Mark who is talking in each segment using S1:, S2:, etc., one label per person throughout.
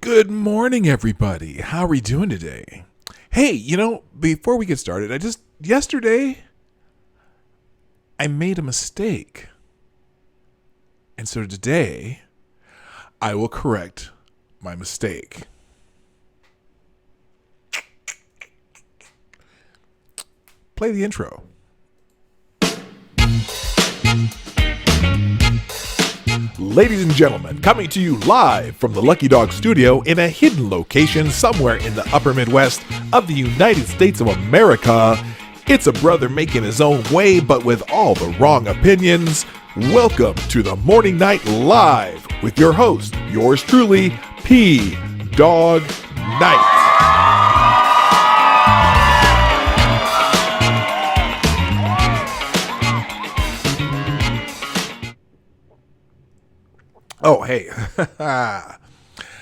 S1: Good morning, everybody. How are we doing today? Hey, before we get started, yesterday, I made a mistake. And so today, I will correct my mistake. Play the intro. Ladies and gentlemen, coming to you live from the Lucky Dog studio in a hidden location somewhere in the upper Midwest of the United States of America, it's a brother making his own way but with all the wrong opinions. Welcome to the Morning Night Live with your host, yours truly, Dawg Knight. Oh, hey.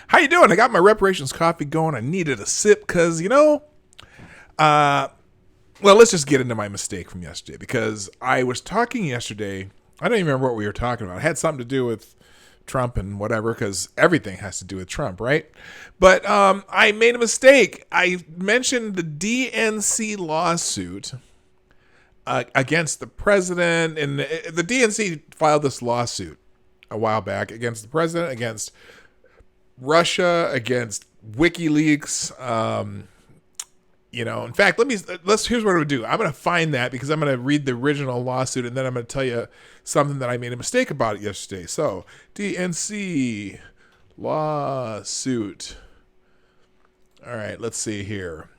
S1: How you doing? I got my reparations coffee going. I needed a sip because, well, let's just get into my mistake from yesterday because I was talking yesterday. I don't even remember what we were talking about. It had something to do with Trump and whatever because everything has to do with Trump, right? But I made a mistake. I mentioned the DNC lawsuit against the president, and the DNC filed this lawsuit a while back against the president, against Russia, against WikiLeaks. In fact, here's what I'm going to do. I'm going to find that because I'm going to read the original lawsuit and then I'm going to tell you something that I made a mistake about yesterday. So, DNC lawsuit. All right, let's see here.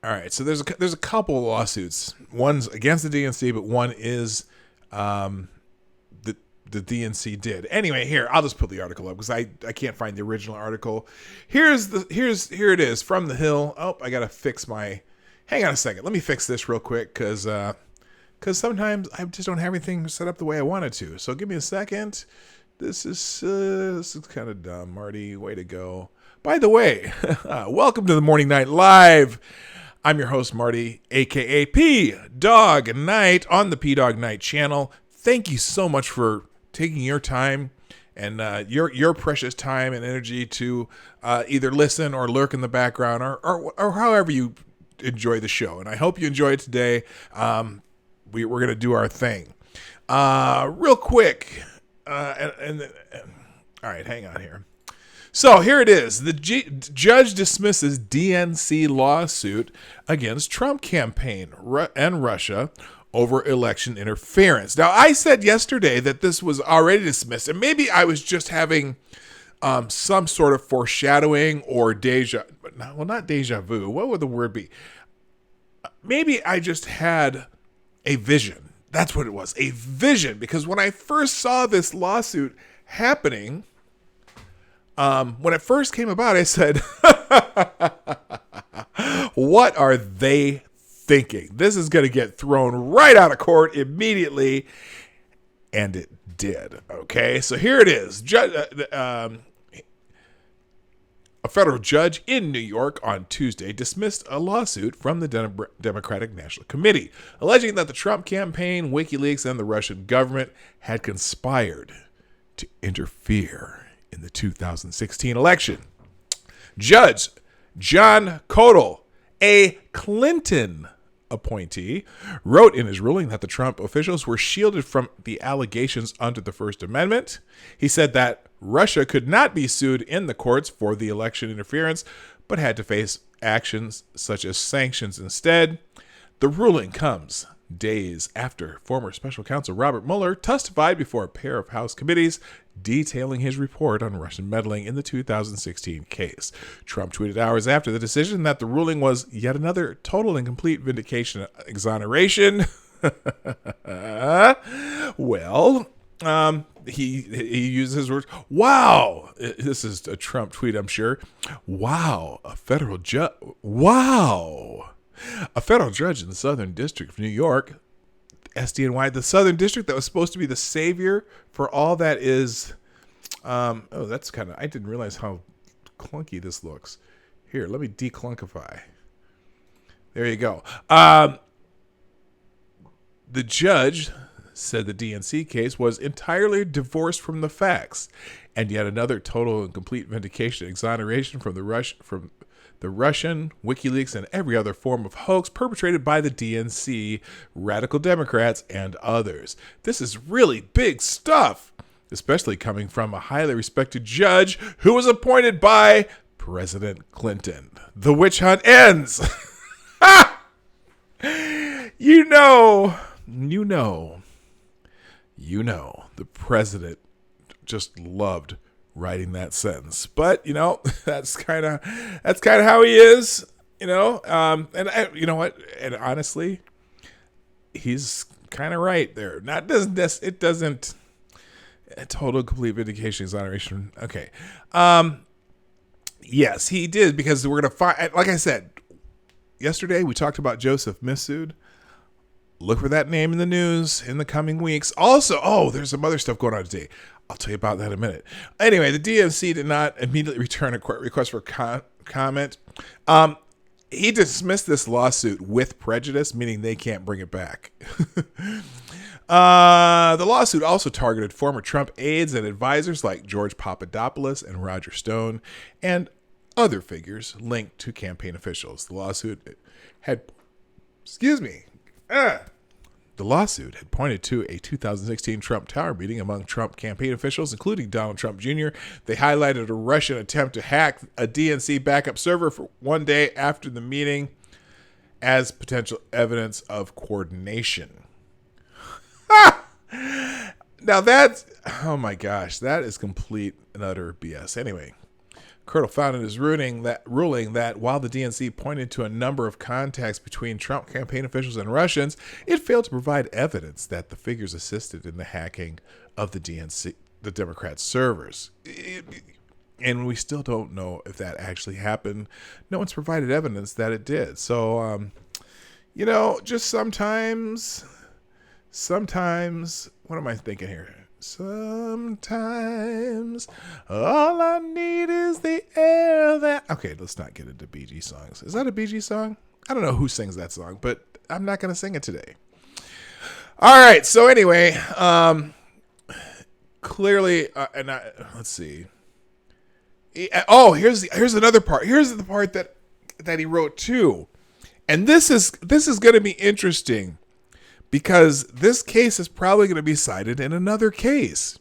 S1: All right, so there's a couple of lawsuits. One's against the DNC, but one is the DNC did. Anyway, here I'll just put the article up because I can't find the original article. Here it is from the Hill. Oh, I gotta fix my. Hang on a second. Let me fix this real quick because sometimes I just don't have everything set up the way I wanted to. So give me a second. This is kind of dumb, Marty. Way to go. By the way, welcome to the Morning Night Live. I'm your host, Marty, a.k.a. Dawg Knight on the Dawg Knight channel. Thank you so much for taking your time and your precious time and energy to either listen or lurk in the background or however you enjoy the show. And I hope you enjoy it today. We're going to do our thing. Real quick. All right, hang on here. So here it is. The judge dismisses DNC lawsuit against Trump campaign and Russia over election interference. Now, I said yesterday that this was already dismissed, and maybe I was just having some sort of foreshadowing or not deja vu. What would the word be? Maybe I just had a vision. That's what it was, a vision. Because when I first saw this lawsuit happening, when it first came about, I said, what are they thinking? This is going to get thrown right out of court immediately. And it did. Okay, so here it is. A federal judge in New York on Tuesday dismissed a lawsuit from the Democratic National Committee, alleging that the Trump campaign, WikiLeaks, and the Russian government had conspired to interfere in the 2016 election. Judge John Kodal, a Clinton appointee, wrote in his ruling that the Trump officials were shielded from the allegations under the First Amendment. He said that Russia could not be sued in the courts for the election interference, but had to face actions such as sanctions instead. The ruling comes days after former special counsel Robert Mueller testified before a pair of House committees detailing his report on Russian meddling in the 2016 case. Trump tweeted hours after the decision that the ruling was yet another total and complete vindication of exoneration. He uses his words. Wow. This is a Trump tweet, I'm sure. Wow. A federal judge. Wow. A federal judge in the Southern District of New York, SDNY, the Southern District that was supposed to be the savior for all that is. That's kind of, I didn't realize how clunky this looks. Here, let me declunkify. There you go. The judge said the DNC case was entirely divorced from the facts, and yet another total and complete vindication and exoneration from the Russian, WikiLeaks, and every other form of hoax perpetrated by the DNC, radical Democrats, and others. This is really big stuff, especially coming from a highly respected judge who was appointed by President Clinton. The witch hunt ends. You know, the president just loved writing that sentence. But, that's kind of how he is, and you know what? And honestly, he's kind of right there. It doesn't a total complete vindication, exoneration. Okay. Yes, he did, because we're going to find, like I said, yesterday we talked about Joseph Mifsud. Look for that name in the news in the coming weeks. Also, there's some other stuff going on today. I'll tell you about that in a minute. Anyway, the DNC did not immediately return a court request for comment. He dismissed this lawsuit with prejudice, meaning they can't bring it back. The lawsuit also targeted former Trump aides and advisors like George Papadopoulos and Roger Stone and other figures linked to campaign officials. The lawsuit had pointed to a 2016 Trump Tower meeting among Trump campaign officials, including Donald Trump Jr. They highlighted a Russian attempt to hack a DNC backup server for one day after the meeting as potential evidence of coordination. Now oh my gosh, that is complete and utter BS. Anyway, Kirtle found in his ruling that while the DNC pointed to a number of contacts between Trump campaign officials and Russians, it failed to provide evidence that the figures assisted in the hacking of the Democrat servers. And we still don't know if that actually happened. No one's provided evidence that it did. So, just sometimes, what am I thinking here? Sometimes all I need is the air that... Okay, let's not get into Bee Gees songs. Is that a Bee Gees song? I don't know who sings that song, but I'm not going to sing it today. All right, so anyway, clearly, let's see. Here's another part. Here's the part that he wrote too. And this is going to be interesting, because this case is probably going to be cited in another case.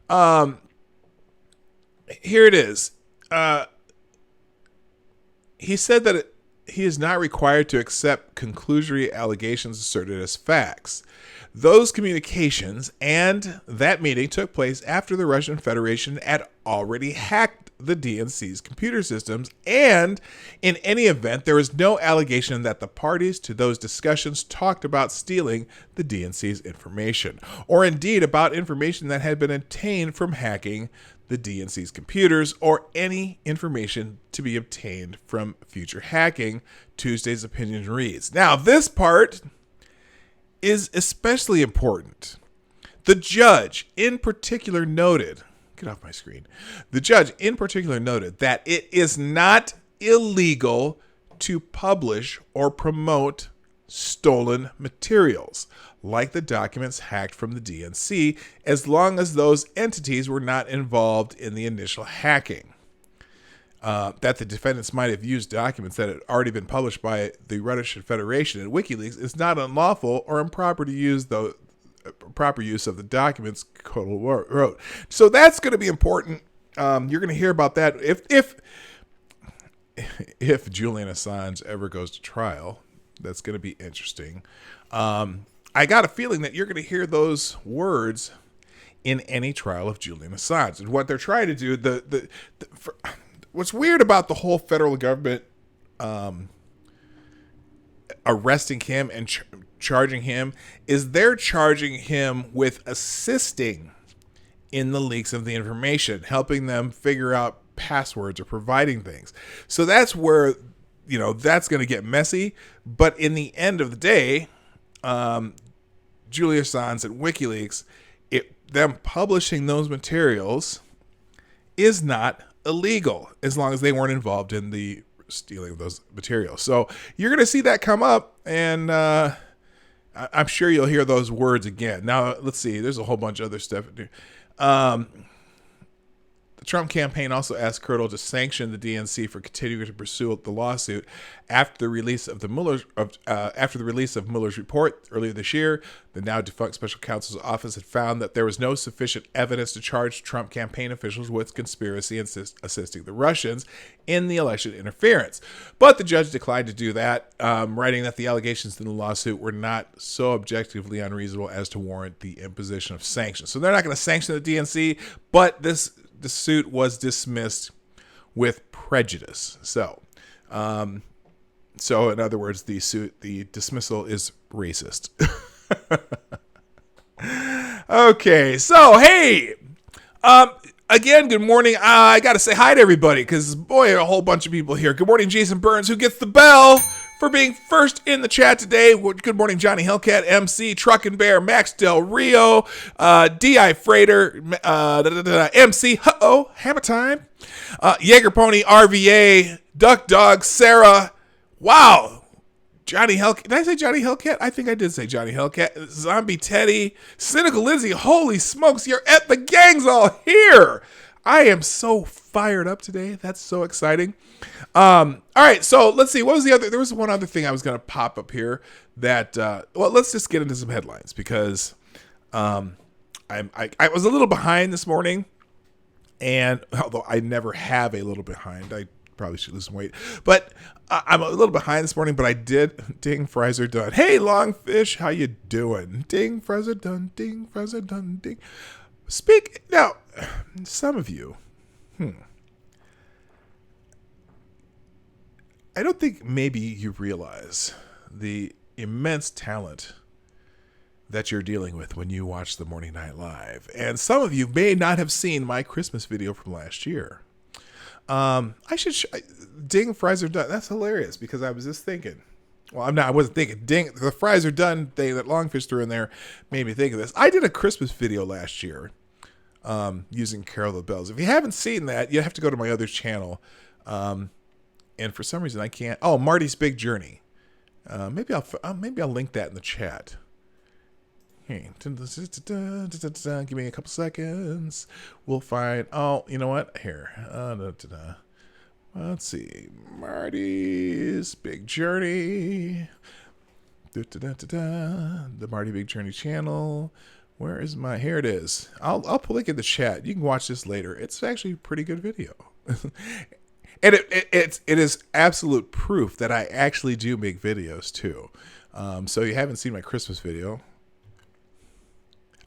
S1: Here it is. He said that he is not required to accept conclusory allegations asserted as facts. Those communications and that meeting took place after the Russian Federation had already hacked the DNC's computer systems, and in any event, there is no allegation that the parties to those discussions talked about stealing the DNC's information, or indeed about information that had been obtained from hacking the DNC's computers, or any information to be obtained from future hacking, Tuesday's opinion reads. Now, this part is especially important. The judge in particular noted, get off my screen. The judge in particular noted that it is not illegal to publish or promote stolen materials, like the documents hacked from the DNC, as long as those entities were not involved in the initial hacking. That the defendants might have used documents that had already been published by the Russian Federation and WikiLeaks is not unlawful or improper to use the proper use of the documents, Codal wrote. So that's going to be important. You're going to hear about that if Julian Assange ever goes to trial. That's going to be interesting. I got a feeling that you're going to hear those words in any trial of Julian Assange. And what they're trying to do, what's weird about the whole federal government arresting him and charging him is they're charging him with assisting in the leaks of the information, helping them figure out passwords or providing things. So that's where, that's going to get messy. But in the end of the day, Julian Assange and WikiLeaks, them publishing those materials is not illegal as long as they weren't involved in the stealing of those materials. So you're going to see that come up, and I'm sure you'll hear those words again. Now, let's see. There's a whole bunch of other stuff. The Trump campaign also asked Kirtle to sanction the DNC for continuing to pursue the lawsuit after the release of Mueller's report earlier this year. The now defunct special counsel's office had found that there was no sufficient evidence to charge Trump campaign officials with conspiracy and assisting the Russians in the election interference. But the judge declined to do that, writing that the allegations in the lawsuit were not so objectively unreasonable as to warrant the imposition of sanctions. So they're not going to sanction the DNC, but the suit was dismissed with prejudice. So in other words, the dismissal is racist. Okay, so hey, again, good morning. I got to say hi to everybody because boy, a whole bunch of people here. Good morning, Jason Burns, who gets the bell for being first in the chat today. Good morning, Johnny Hellcat, MC, Truckin' Bear, Max Del Rio, D.I. Freighter, MC, Hammer Time, Jaeger Pony, RVA, Duck Dog, Sarah. Wow. Johnny Hellcat. Did I say Johnny Hellcat? I think I did say Johnny Hellcat. Zombie Teddy, Cynical Lindsay. Holy smokes, the gang's all here. I am so fired up today. That's so exciting. All right, so let's see. What was the other? There was one other thing I was going to pop up here that. Let's just get into some headlines because I was a little behind this morning, and although I never have a little behind, I probably should lose some weight. But I'm a little behind this morning. But I did. Ding, fries are done. Hey, Longfish, how you doing? Ding, fries are done. Ding, fries are done. Ding. Speak now. Some of you. I don't think maybe you realize the immense talent that you're dealing with when you watch the Morning Night Live. And some of you may not have seen my Christmas video from last year. I should ding, fries are done. That's hilarious because I was just thinking. Well, I wasn't thinking. Ding, the fries are done thing that Longfish threw in there made me think of this. I did a Christmas video last year using Carol the Bells. If you haven't seen that, you have to go to my other channel. And for some reason I can't. Oh, Marty's Big Journey. Maybe I'll link that in the chat. Hey, give me a couple seconds. We'll find. Oh, you know what? Here. Let's see. Marty's Big Journey. The Marty Big Journey channel. Where is my? Here it is. I'll put a link in the chat. You can watch this later. It's actually a pretty good video. And it is absolute proof that I actually do make videos too. So you haven't seen my Christmas video.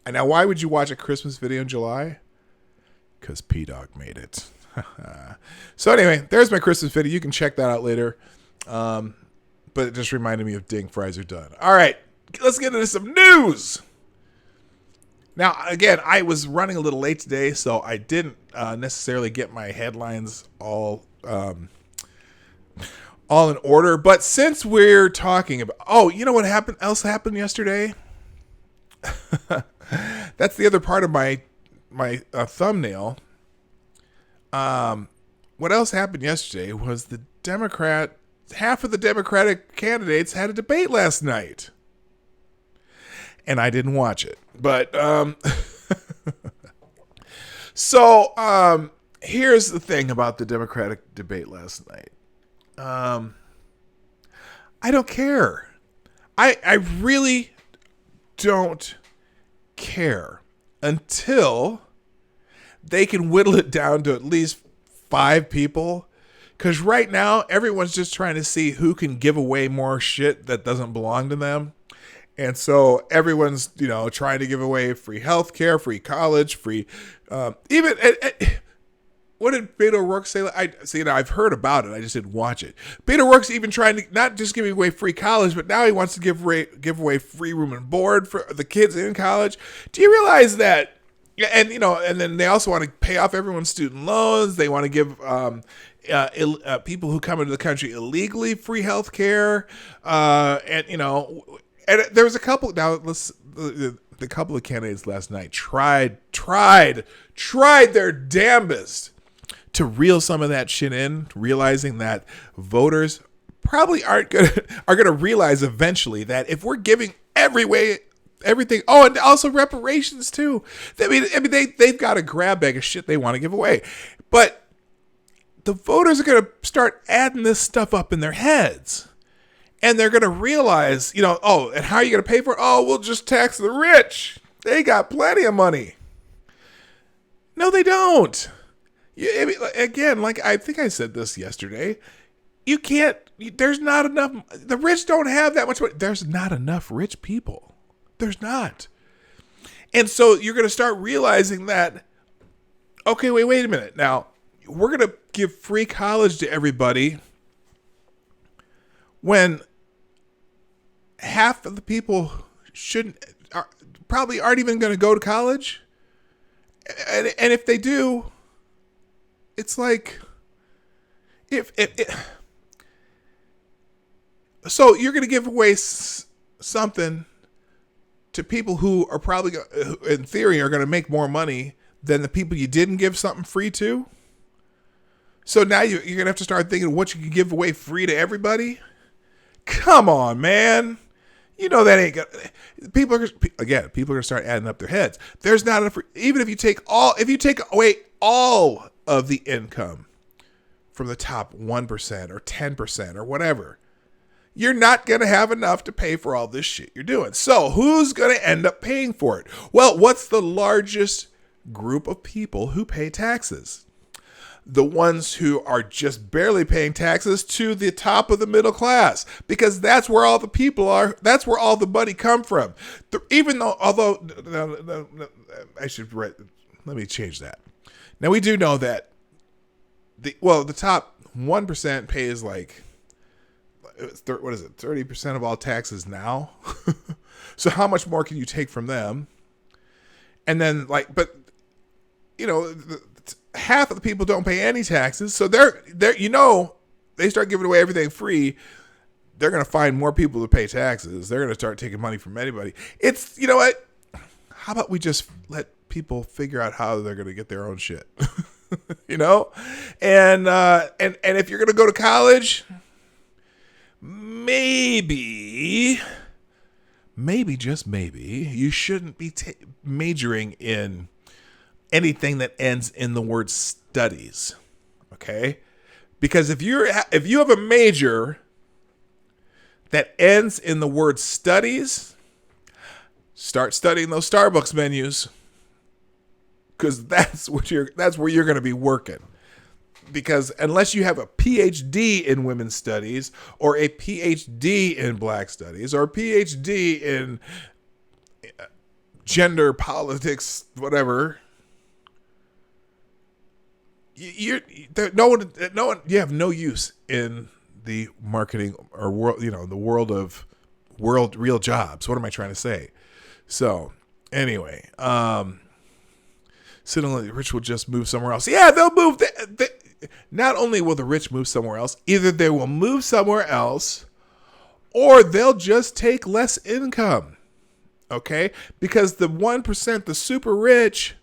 S1: And now why would you watch a Christmas video in July? Because P-Dog made it. So anyway, there's my Christmas video. You can check that out later. But it just reminded me of Ding, fries are done. All right, let's get into some news. Now, again, I was running a little late today, so I didn't necessarily get my headlines all in order. But since we're talking about, you know what else happened yesterday? That's the other part of my thumbnail. What else happened yesterday was half of the Democratic candidates had a debate last night. And I didn't watch it. But so here's the thing about the Democratic debate last night. I don't care. I really don't care until they can whittle it down to at least 5 people. Because right now, everyone's just trying to see who can give away more shit that doesn't belong to them. And so everyone's, trying to give away free healthcare, free college, free, what did Beto O'Rourke say? I've heard about it. I just didn't watch it. Beto O'Rourke's even trying to not just give away free college, but now he wants to give away free room and board for the kids in college. Do you realize that? And then they also want to pay off everyone's student loans. They want to give people who come into the country illegally free healthcare, And there was a couple. Now, the couple of candidates last night tried their damnedest to reel some of that shit in, realizing that voters probably are gonna realize eventually that if we're giving every way, everything. Oh, and also reparations too. They've got a grab bag of shit they want to give away, but the voters are going to start adding this stuff up in their heads, and they're going to realize, oh, and how are you going to pay for it? Oh, we'll just tax the rich. They got plenty of money. No, they don't. Again, like I think I said this yesterday, you can't, there's not enough, the rich don't have that much money. There's not enough rich people. There's not. And so you're going to start realizing that, okay, wait a minute. Now, we're going to give free college to everybody when half of the people probably aren't even going to go to college. And if they do, it's like, so you're going to give away something to people who are probably, in theory, are going to make more money than the people you didn't give something free to. So now you're going to have to start thinking what you can give away free to everybody. Come on, man. That ain't gonna. People are going to start adding up their heads. There's not enough. Even if you take away all of the income from the top 1% or 10% or whatever, you're not going to have enough to pay for all this shit you're doing. So who's going to end up paying for it? Well, what's the largest group of people who pay taxes? The ones who are just barely paying taxes to the top of the middle class, because that's where all the people are. That's where all the money come from. I should write. Let me change that. Now we do know that the top 1% pays like, what is it? 30% of all taxes now. So how much more can you take from them? And then half of the people don't pay any taxes. So they start giving away everything free. They're going to find more people to pay taxes. They're going to start taking money from anybody. It's, what? How about we just let people figure out how they're going to get their own shit? And if you're going to go to college, maybe just maybe you shouldn't be majoring in anything that ends in the word studies. Okay? Because if you have a major that ends in the word studies, start studying those Starbucks menus, because that's where you're going to be working. Because unless you have a PhD in women's studies, or a PhD in black studies, or a PhD in gender politics, whatever, you have no use in the marketing or world, the world of real jobs. What am I trying to say? So anyway, suddenly the rich will just move somewhere else. Yeah, they'll move. Not only will the rich move somewhere else, either they will move somewhere else, or they'll just take less income. Okay, because the 1%, the super rich,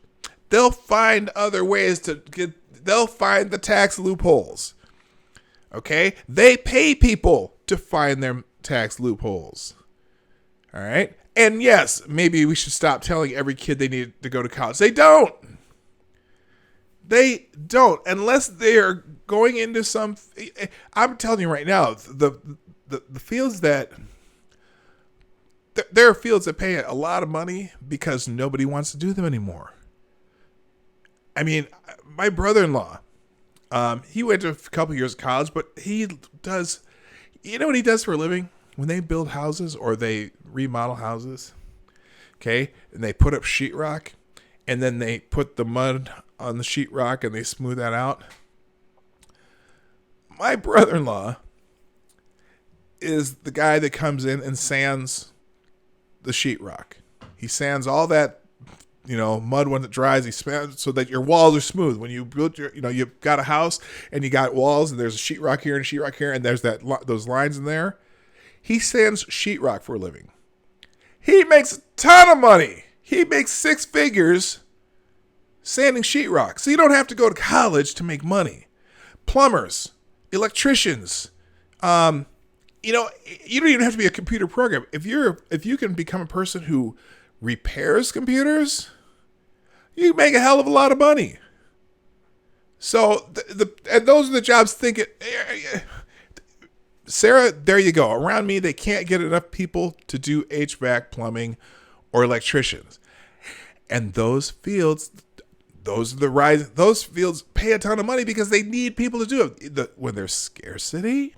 S1: they'll find other ways to get. They'll find the tax loopholes. Okay? They pay people to find their tax loopholes. All right? And yes, maybe we should stop telling every kid they need to go to college. They don't. They don't. Unless they're going into some... I'm telling you right now, the fields that... There are fields that pay a lot of money because nobody wants to do them anymore. I mean, my brother-in-law, he went to a couple years of college, but he does, what he does for a living? When they build houses or they remodel houses, okay, and they put up sheetrock, and then they put the mud on the sheetrock and they smooth that out. My brother-in-law is the guy that comes in and sands the sheetrock. He sands all that, mud when it dries, he spans so that your walls are smooth. When you build you've got a house and you got walls and there's a sheetrock here and sheetrock here and there's those lines in there. He sands sheetrock for a living. He makes a ton of money. He makes 6 figures sanding sheetrock. So you don't have to go to college to make money. Plumbers, electricians, You know, you don't even have to be a computer programmer. If you can become a person who repairs computers, you make a hell of a lot of money. So and those are the jobs. Sarah, there you go. Around me, they can't get enough people to do HVAC, plumbing, or electricians. And those fields, those fields pay a ton of money because they need people to do it. When there's scarcity,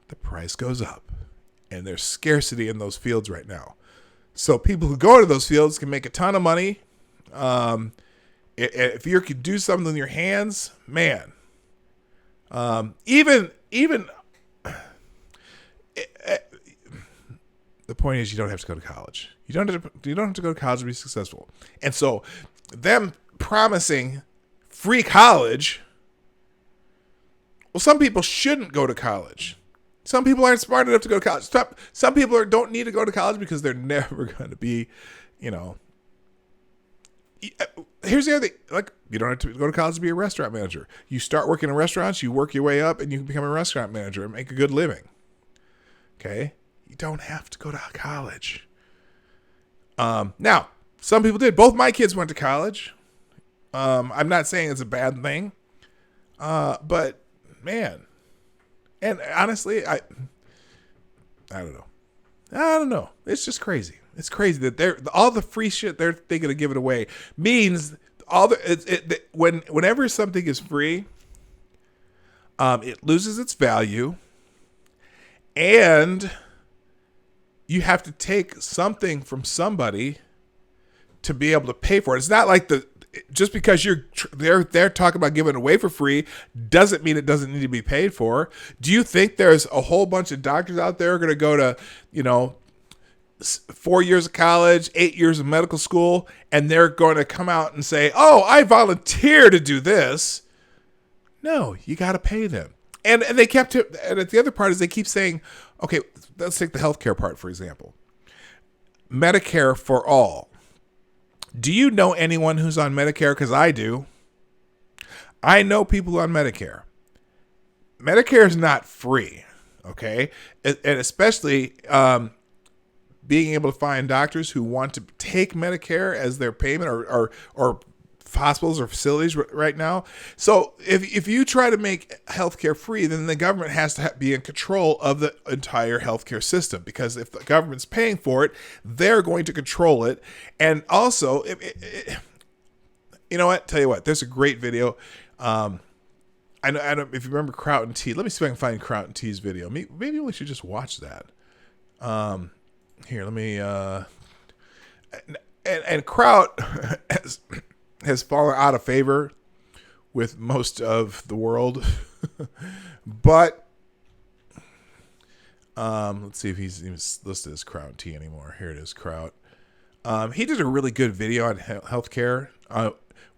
S1: the price goes up. And there's scarcity in those fields right now. So people who go to those fields can make a ton of money. If you could do something with your hands, man. The point is, you don't have to go to college. You don't have to go to college to be successful. And so, them promising free college. Well, some people shouldn't go to college. Some people aren't smart enough to go to college. Some people don't need to go to college because they're never going to be, Here's the other thing. Like, you don't have to go to college to be a restaurant manager. You start working in restaurants, you work your way up, and you can become a restaurant manager and make a good living. Okay? You don't have to go to college. Now, some people did. Both my kids went to college. I'm not saying it's a bad thing. But, man. And honestly, I don't know. I don't know. It's just crazy. It's crazy that all the free shit they're thinking of giving away means whenever something is free, it loses its value, and you have to take something from somebody to be able to pay for it. It's not like just because they're talking about giving it away for free doesn't mean it doesn't need to be paid for. Do you think there's a whole bunch of doctors out there going to go to 4 years of college, 8 years of medical school, and they're going to come out and say, "Oh, I volunteer to do this"? No, you got to pay them. And they kept it. And the other part is they keep saying, okay, let's take the healthcare part, for example. Medicare for all. Do you know anyone who's on Medicare? Because I do. I know people on Medicare. Medicare is not free, okay? And especially being able to find doctors who want to take Medicare as their payment, or hospitals or facilities right now. So if you try to make healthcare free, then the government has to be in control of the entire healthcare system, because if the government's paying for it, they're going to control it. And also, you know what? Tell you what, there's a great video. I don't if you remember Kraut and T. Let me see if I can find Kraut and T's video. Maybe we should just watch that. Here, let me. And Kraut has fallen out of favor with most of the world, but let's see if he's even listed as Kraut T anymore. Here it is, Kraut. He did a really good video on healthcare.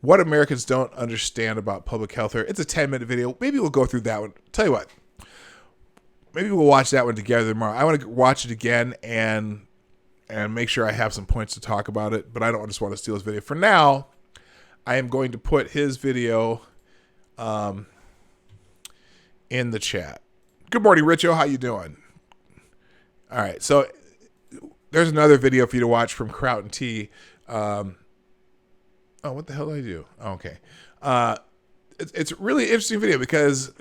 S1: What Americans don't understand about public health care. It's a 10-minute video. Maybe we'll go through that one. Tell you what, maybe we'll watch that one together tomorrow. I want to watch it again and make sure I have some points to talk about it, but I don't just want to steal his video. For now, I am going to put his video in the chat. Good morning, Richo. How you doing? All right, so there's another video for you to watch from Kraut and T. Oh, what the hell did I do? Oh, okay. It's a really interesting video because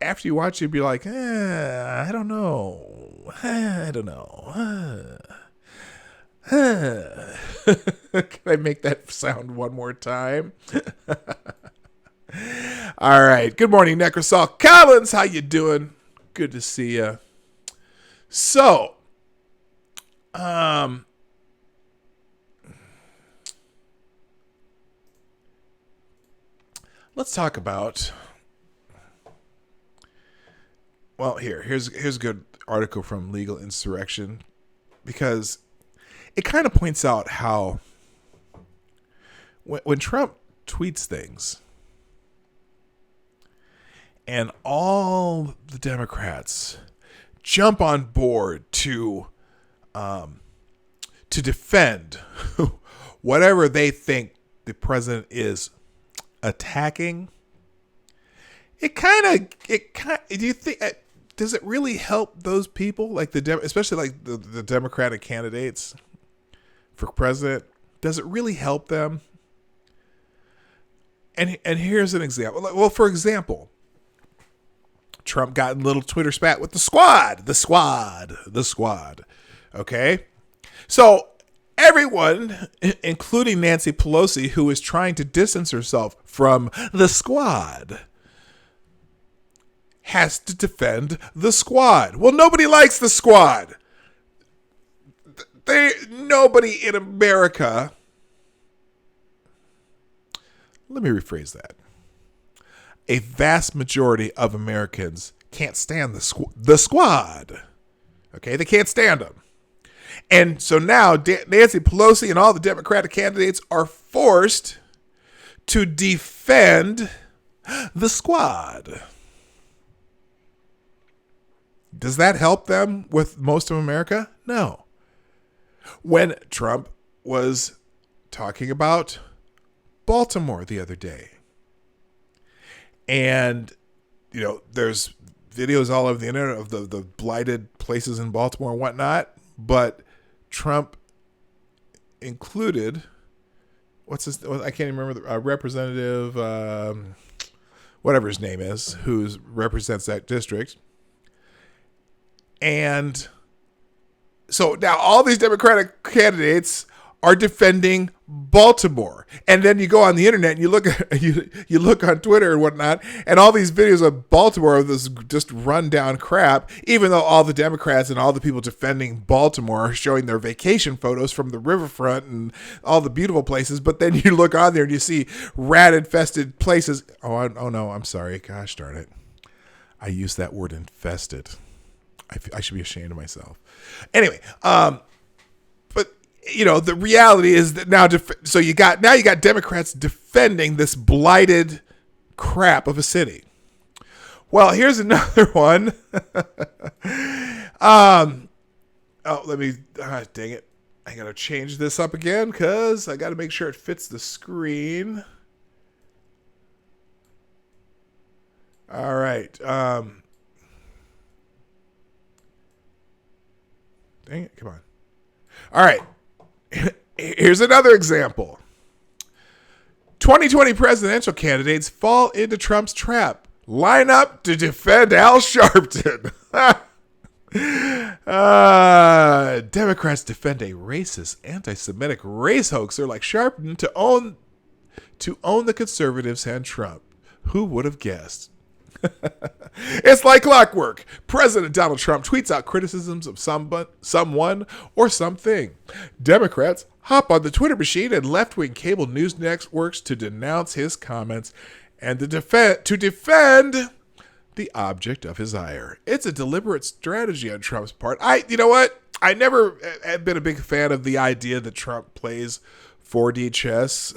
S1: after you watch it, you'll be like, I don't know. I don't know. Can I make that sound one more time? All right. Good morning, Necrosol Collins. How you doing? Good to see you. So, let's talk about. Well, here's a good article from Legal Insurrection, because it kind of points out how when Trump tweets things and all the Democrats jump on board to defend whatever they think the president is attacking, Do you think? Does it really help those people, like especially like the Democratic candidates for president? Does it really help them? And here's an example. Well, for example, Trump got in a little Twitter spat with the squad. Okay, so everyone, including Nancy Pelosi, who is trying to distance herself from the squad, has to defend the squad. Well, nobody likes the squad. Nobody in America. Let me rephrase that. A vast majority of Americans can't stand the squad. Okay, they can't stand them. And so now Nancy Pelosi and all the Democratic candidates are forced to defend the squad. Does that help them with most of America? No. When Trump was talking about Baltimore the other day, and, there's videos all over the internet of the blighted places in Baltimore and whatnot, but Trump included, I can't even remember, the representative, whatever his name is, who represents that district. And so now all these Democratic candidates are defending Baltimore, and then you go on the internet and you look on Twitter and whatnot, and all these videos of Baltimore of this just rundown crap. Even though all the Democrats and all the people defending Baltimore are showing their vacation photos from the riverfront and all the beautiful places, but then you look on there and you see rat-infested places. Oh no, I'm sorry. Gosh darn it, I used that word infested. I should be ashamed of myself. Anyway, the reality is that now, so you got Democrats defending this blighted crap of a city. Well, here's another one. Dang it. I got to change this up again because I got to make sure it fits the screen. All right. Dang it. Come on. All right. Here's another example. 2020 presidential candidates fall into Trump's trap. Line up to defend Al Sharpton. Democrats defend a racist, anti-Semitic race hoaxer like Sharpton to own the conservatives and Trump. Who would have guessed? It's like clockwork. President Donald Trump tweets out criticisms of someone or something. Democrats hop on the Twitter machine and left-wing cable news networks to denounce his comments and to defend the object of his ire. It's a deliberate strategy on Trump's part. You know what? I never have been a big fan of the idea that Trump plays 4D chess.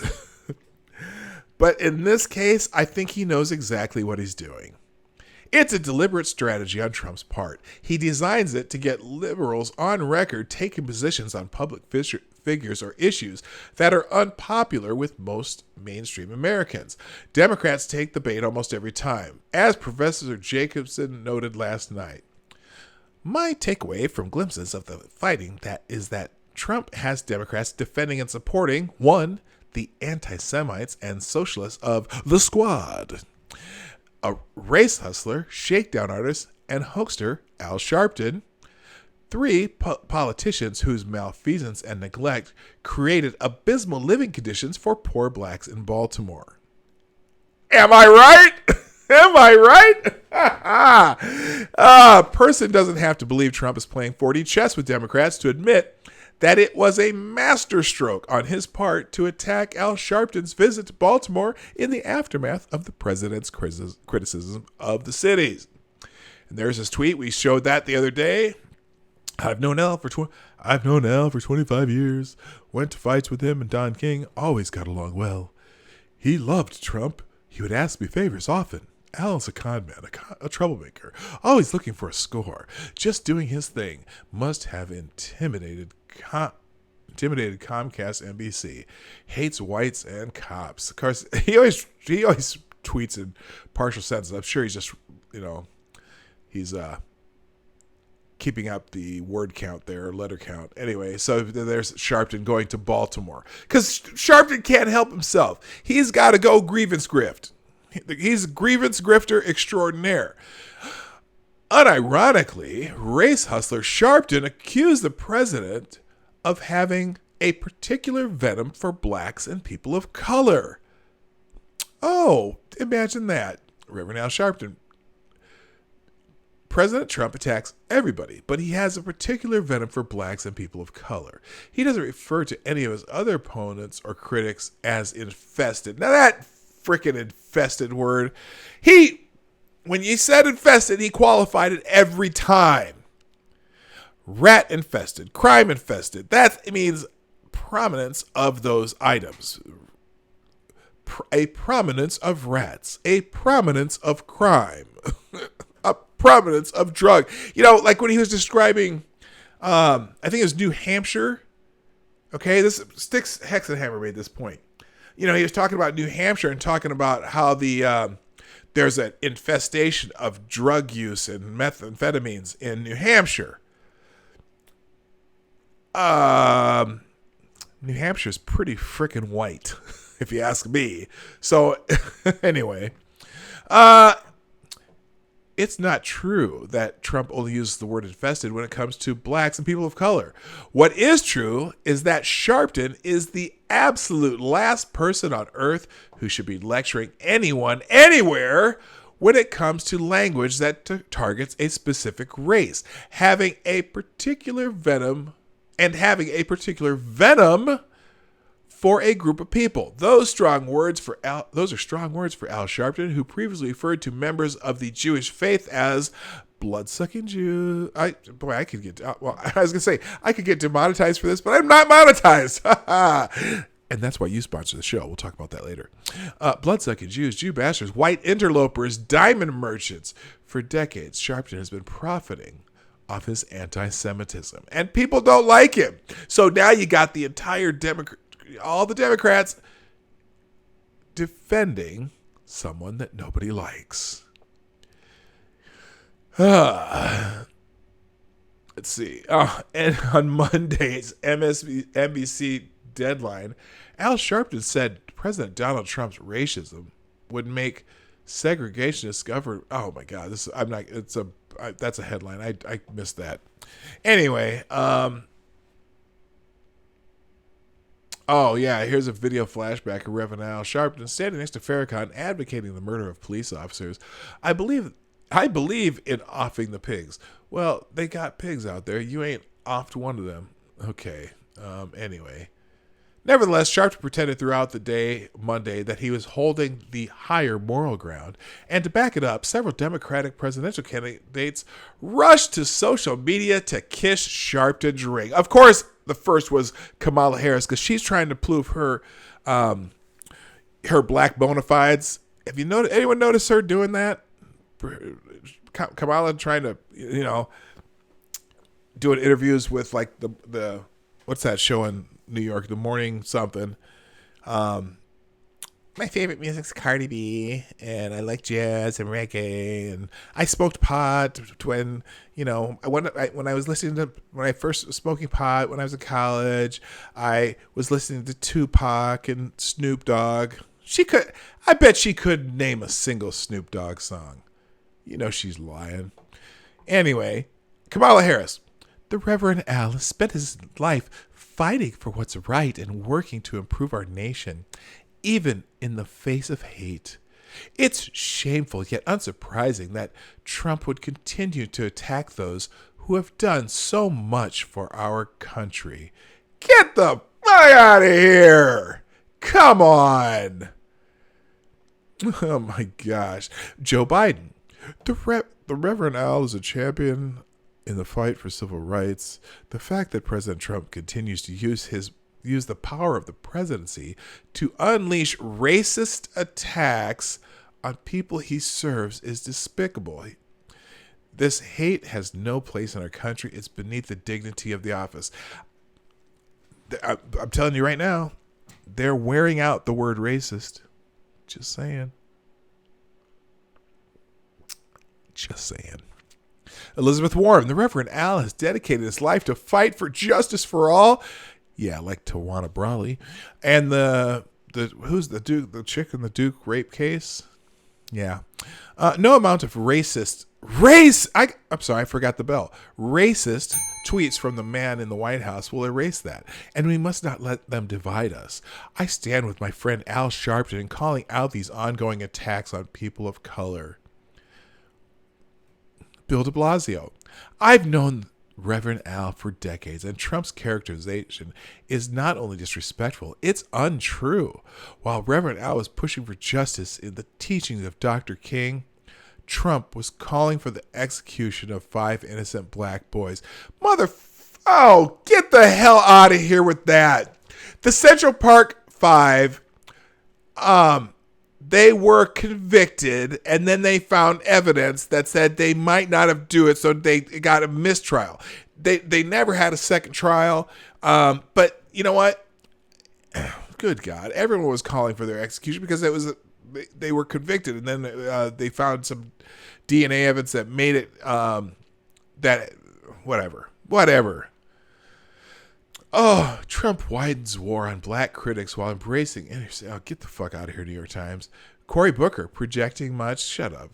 S1: But in this case, I think he knows exactly what he's doing. It's a deliberate strategy on Trump's part. He designs it to get liberals on record taking positions on public figures or issues that are unpopular with most mainstream Americans. Democrats take the bait almost every time, as Professor Jacobson noted last night. My takeaway from glimpses of the fighting is that Trump has Democrats defending and supporting, one, the anti-Semites and socialists of the squad, a race hustler, shakedown artist, and hoaxer, Al Sharpton, three, politicians whose malfeasance and neglect created abysmal living conditions for poor blacks in Baltimore. Am I right? Am I right? A person doesn't have to believe Trump is playing 4D chess with Democrats to admit that it was a masterstroke on his part to attack Al Sharpton's visit to Baltimore in the aftermath of the president's criticism of the cities. And there's his tweet. We showed that the other day. I've known Al for 25 years. Went to fights with him and Don King. Always got along well. He loved Trump. He would ask me favors often. Al's a con man, a troublemaker, always looking for a score, just doing his thing. Must have intimidated Comcast NBC. Hates whites and cops. Of course, he always tweets in partial sentences. I'm sure he's just, he's keeping up the word count there, letter count. Anyway, so there's Sharpton going to Baltimore. Because Sharpton can't help himself. He's got to go grievance grift. He's a grievance grifter extraordinaire. Unironically, race hustler Sharpton accused the president of having a particular venom for blacks and people of color. Oh, imagine that. Reverend Al Sharpton. President Trump attacks everybody, but he has a particular venom for blacks and people of color. He doesn't refer to any of his other opponents or critics as infested. Now that freaking infested word, when you said infested, he qualified it every time. Rat infested, crime infested. That means prominence of those items. A prominence of rats, a prominence of crime, a prominence of drug. Like when he was describing, I think it was New Hampshire. Okay, this Styx Hexenhammer made this point. He was talking about New Hampshire and talking about how there's an infestation of drug use and methamphetamines in New Hampshire. New Hampshire's pretty freaking white, if you ask me. So, anyway, it's not true that Trump only uses the word infested when it comes to blacks and people of color. What is true is that Sharpton is the absolute last person on earth who should be lecturing anyone, anywhere, when it comes to language that targets a specific race. Having a particular venom for a group of people. Those are strong words for Al Sharpton, who previously referred to members of the Jewish faith as blood-sucking Jews. I could get demonetized for this, but I'm not monetized. And that's why you sponsor the show. We'll talk about that later. Blood-sucking Jews, Jew bastards, white interlopers, diamond merchants. For decades, Sharpton has been profiting off his anti-Semitism, and people don't like him. So now you got the entire all the Democrats defending someone that nobody likes. Let's see. And on Monday's NBC Deadline, Al Sharpton said President Donald Trump's racism would make segregation discovered. Oh my God, that's a headline. I missed that. Anyway, here's a video flashback of Reverend Al Sharpton standing next to Farrakhan advocating the murder of police officers. I believe in offing the pigs. Well, they got pigs out there. You ain't offed one of them. Okay. Anyway. Nevertheless, Sharpton pretended throughout the day, Monday, that he was holding the higher moral ground. And to back it up, several Democratic presidential candidates rushed to social media to kiss Sharpton's ring. Of course, the first was Kamala Harris, because she's trying to prove her black bona fides. Have you noticed? Anyone notice her doing that? Kamala trying to, doing interviews with like the what's that show in New York, the morning something. My favorite music's Cardi B, and I like jazz and reggae, and I smoked pot when I first was smoking pot when I was in college. I was listening to Tupac and Snoop Dogg. I bet she could name a single Snoop Dogg song. She's lying. Anyway, Kamala Harris. The Reverend Al has spent his life fighting for what's right and working to improve our nation, even in the face of hate. It's shameful yet unsurprising that Trump would continue to attack those who have done so much for our country. Get the fuck out of here! Come on! Oh my gosh. Joe Biden. The Reverend Al is a champion in the fight for civil rights. The fact that President Trump continues to use the power of the presidency to unleash racist attacks on people he serves is despicable. This hate has no place in our country. It's beneath the dignity of the office. I'm telling you right now, they're wearing out the word racist. Just saying. Just saying. Elizabeth Warren, the Reverend Al has dedicated his life to fight for justice for all. Yeah, like Tawana Brawley. And who's the Duke, the chick in the Duke rape case? Yeah. No amount of I'm sorry, I forgot the bell. Racist tweets from the man in the White House will erase that. And we must not let them divide us. I stand with my friend Al Sharpton in calling out these ongoing attacks on people of color. Bill de Blasio. I've known Reverend Al for decades, and Trump's characterization is not only disrespectful, it's untrue. While Reverend Al was pushing for justice in the teachings of Dr. King, Trump was calling for the execution of 5 innocent black boys. Oh, get the hell out of here with that. The Central Park 5, they were convicted, and then they found evidence that said they might not have do it, so they got a mistrial. They never had a second trial, but you know what? Good God, everyone was calling for their execution because they were convicted, and then they found some DNA evidence that made it that whatever. Oh, Trump widens war on black critics while embracing... Oh, get the fuck out of here, New York Times. Cory Booker, projecting much... Shut up.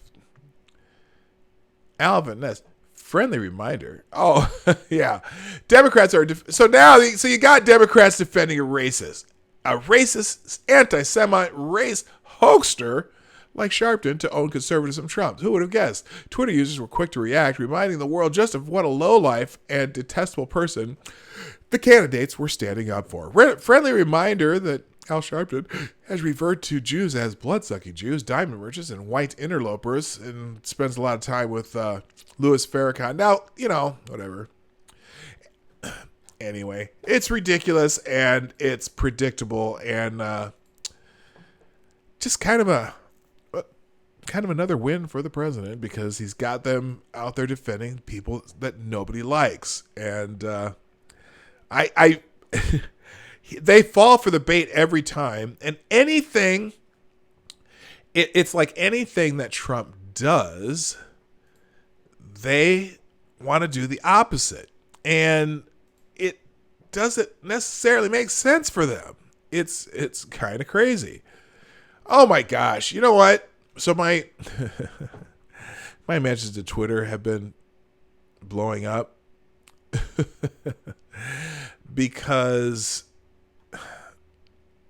S1: Alvin Ness, friendly reminder. Oh, yeah. Democrats are... So you got Democrats defending a racist, anti-Semite, race hoaxer like Sharpton to own conservatism Trump. Who would have guessed? Twitter users were quick to react, reminding the world just of what a lowlife and detestable person the candidates were standing up for. Friendly reminder that Al Sharpton has referred to Jews as blood-sucking Jews, diamond merchants, and white interlopers, and spends a lot of time with Louis Farrakhan. Now, whatever. Anyway, it's ridiculous, and it's predictable, and just kind of another win for the president, because he's got them out there defending people that nobody likes. And they fall for the bait every time. And it's like anything that Trump does, they want to do the opposite. And it doesn't necessarily make sense for them. It's kind of crazy. Oh my gosh. You know what? So my mentions to Twitter have been blowing up because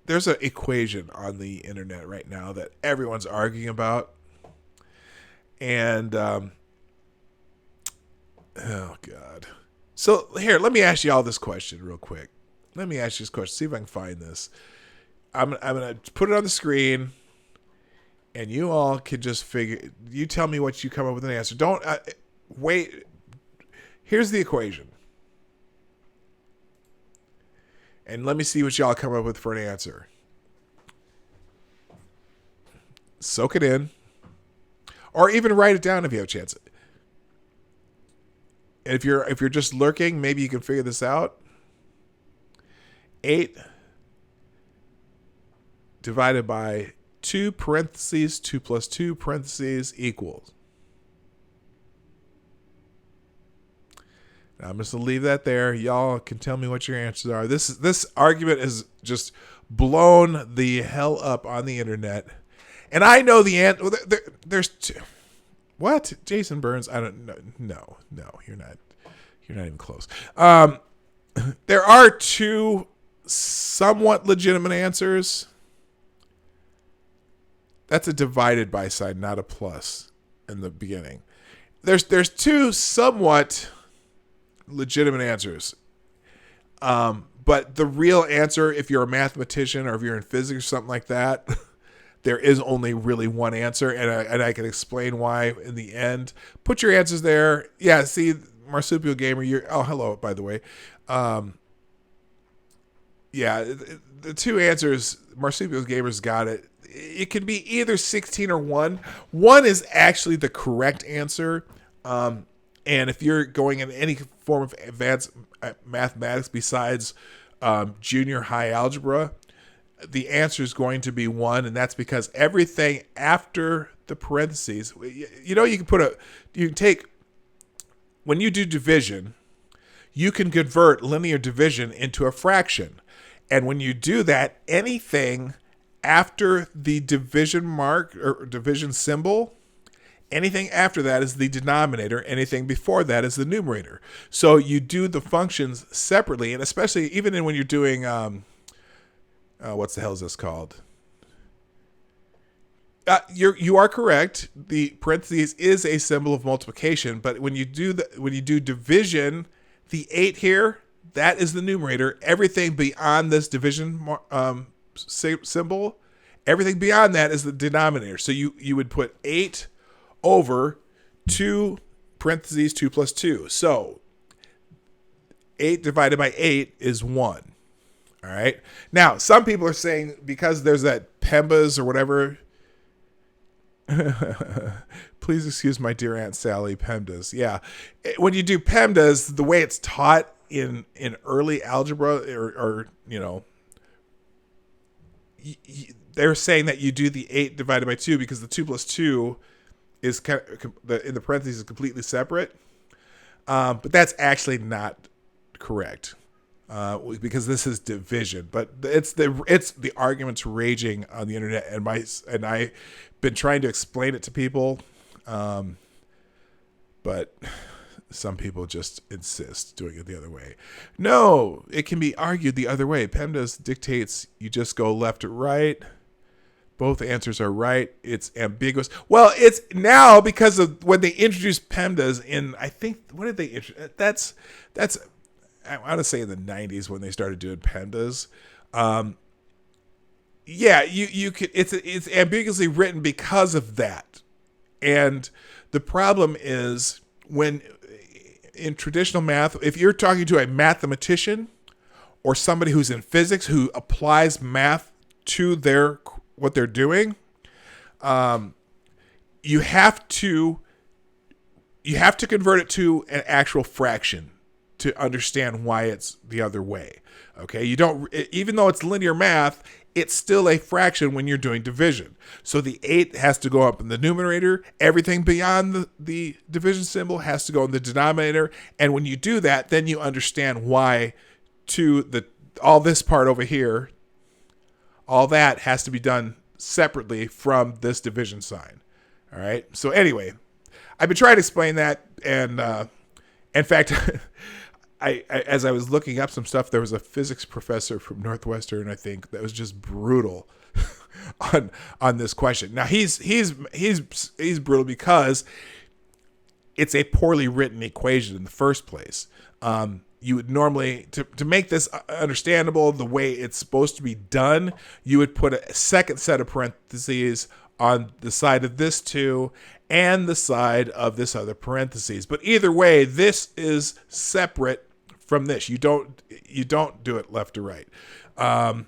S1: there's an equation on the internet right now that everyone's arguing about. And, oh God. So here, let me ask you all this question real quick. Let me ask you this question. See if I can find this. I'm going to put it on the screen, and you all can just you tell me what you come up with an answer. Don't wait. Here's the equation. And let me see what y'all come up with for an answer. Soak it in. Or even write it down if you have a chance. And if you're just lurking, maybe you can figure this out. 8 divided by 2 parentheses, 2 plus 2 parentheses equals. Now I'm just going to leave that there. Y'all can tell me what your answers are. This argument is just blown the hell up on the internet. And I know the answer. There's two. What? Jason Burns? I don't know. No, you're not. You're not even close. There are 2 somewhat legitimate answers. That's a divided by sign, not a plus in the beginning. There's 2 somewhat legitimate answers. But the real answer, if you're a mathematician or if you're in physics or something like that, there is only really one answer, and I can explain why in the end. Put your answers there. Yeah, see, Marsupial Gamer, hello, by the way. Yeah, the 2 answers, Marsupial Gamer's got it. It can be either 16 or 1. 1 is actually the correct answer. And if you're going in any form of advanced mathematics besides junior high algebra, the answer is going to be 1, and that's because everything after the parentheses, you know, you can take, when you do division, you can convert linear division into a fraction. And when you do that, anything after the division mark or division symbol, anything after that is the denominator. Anything before that is the numerator. So you do the functions separately, and especially even when you're doing, what's the hell is this called? You are correct. The parentheses is a symbol of multiplication, but when you do division, the 8 here, that is the numerator. Everything beyond this division symbol, everything beyond that is the denominator. So you would put 8 over 2 parentheses 2 plus 2. So 8 divided by 8 is 1. All right. Now, some people are saying because there's that PEMDAS or whatever. Please excuse my dear Aunt Sally, PEMDAS. Yeah. When you do PEMDAS, the way it's taught in early algebra or you know, they're saying that you do the 8 divided by 2 because the 2 plus 2 is kind of, in the parentheses is completely separate. But that's actually not correct. Because this is division, but it's the arguments raging on the internet, and I've been trying to explain it to people, but some people just insist doing it the other way. No, it can be argued the other way. PEMDAS dictates you just go left or right. Both answers are right. It's ambiguous. Well, it's now because of when they introduced PEMDAS in, I think, what did they introduce? That's I want to say in the 90s when they started doing PEMDAS. Yeah, you could, it's ambiguously written because of that. And the problem is when in traditional math, if you're talking to a mathematician or somebody who's in physics who applies math to what they're doing, you have to convert it to an actual fraction to understand why it's the other way. Okay, you don't, even though it's linear math, it's still a fraction when you're doing division. So the 8 has to go up in the numerator. Everything beyond the division symbol has to go in the denominator. And when you do that, then you understand why all this part over here, all that has to be done separately from this division sign. All right. So anyway, I've been trying to explain that, and in fact, as I was looking up some stuff, there was a physics professor from Northwestern, I think, that was just brutal on this question. Now he's brutal because it's a poorly written equation in the first place. You would normally, to make this understandable the way it's supposed to be done, you would put a second set of parentheses on the side of this 2 and the side of this other parentheses. But either way, this is separate from this. You don't do it left or right. And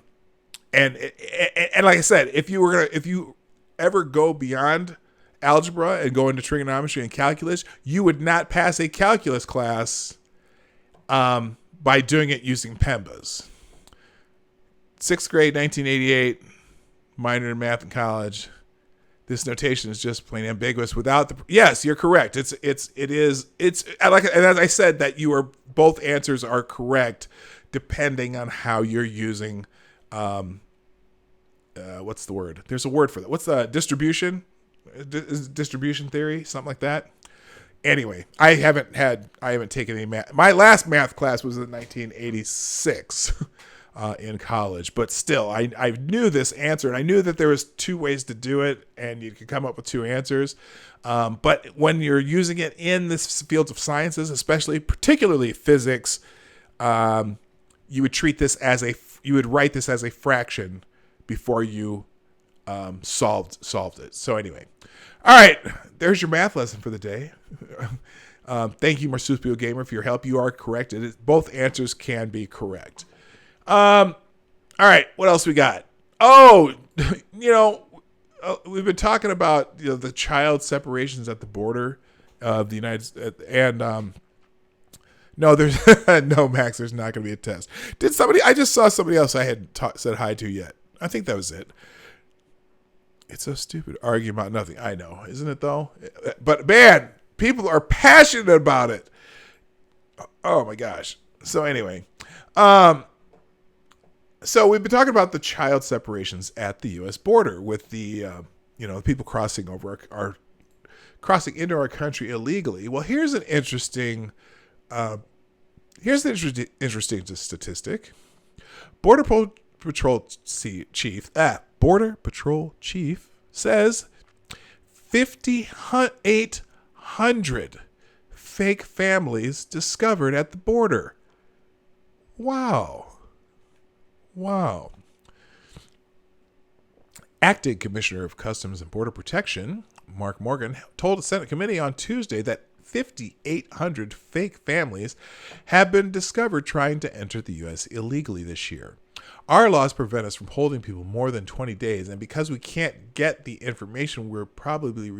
S1: like I said, if you ever go beyond algebra and go into trigonometry and calculus, you would not pass a calculus class by doing it using PEMDAS. 6th grade, 1988, minor in math in college. This notation is just plain ambiguous without the. Yes, you're correct. It is. And as I said, that both answers are correct, depending on how you're using. What's the word? There's a word for that. What's the distribution? Distribution theory, something like that. Anyway, I haven't taken any math. My last math class was in 1986. In college, but still, I knew this answer, and I knew that there was 2 ways to do it, and you could come up with 2 answers. But when you're using it in this field of sciences, particularly physics, you would treat this you would write this as a fraction before you solved it. So anyway, all right, there's your math lesson for the day. Thank you, Marsupio Gamer, for your help. You are correct. Both answers can be correct. All right, what else we got? Oh, we've been talking about the child separations at the border of the United States, and no, there's no, Max. There's not going to be a test. I just saw somebody else I had said hi to yet. I think that was it. It's so stupid arguing about nothing. I know, isn't it though? But man, people are passionate about it. Oh my gosh. So anyway, so we've been talking about the child separations at the U.S. border with the people crossing over crossing into our country illegally. Well, here's an interesting statistic. Border Patrol chief says 5,800 fake families discovered at the border. Wow. Acting Commissioner of Customs and Border Protection, Mark Morgan, told a Senate committee on Tuesday that 5,800 fake families have been discovered trying to enter the U.S. illegally this year. Our laws prevent us from holding people more than 20 days, and because we can't get the information, we are probably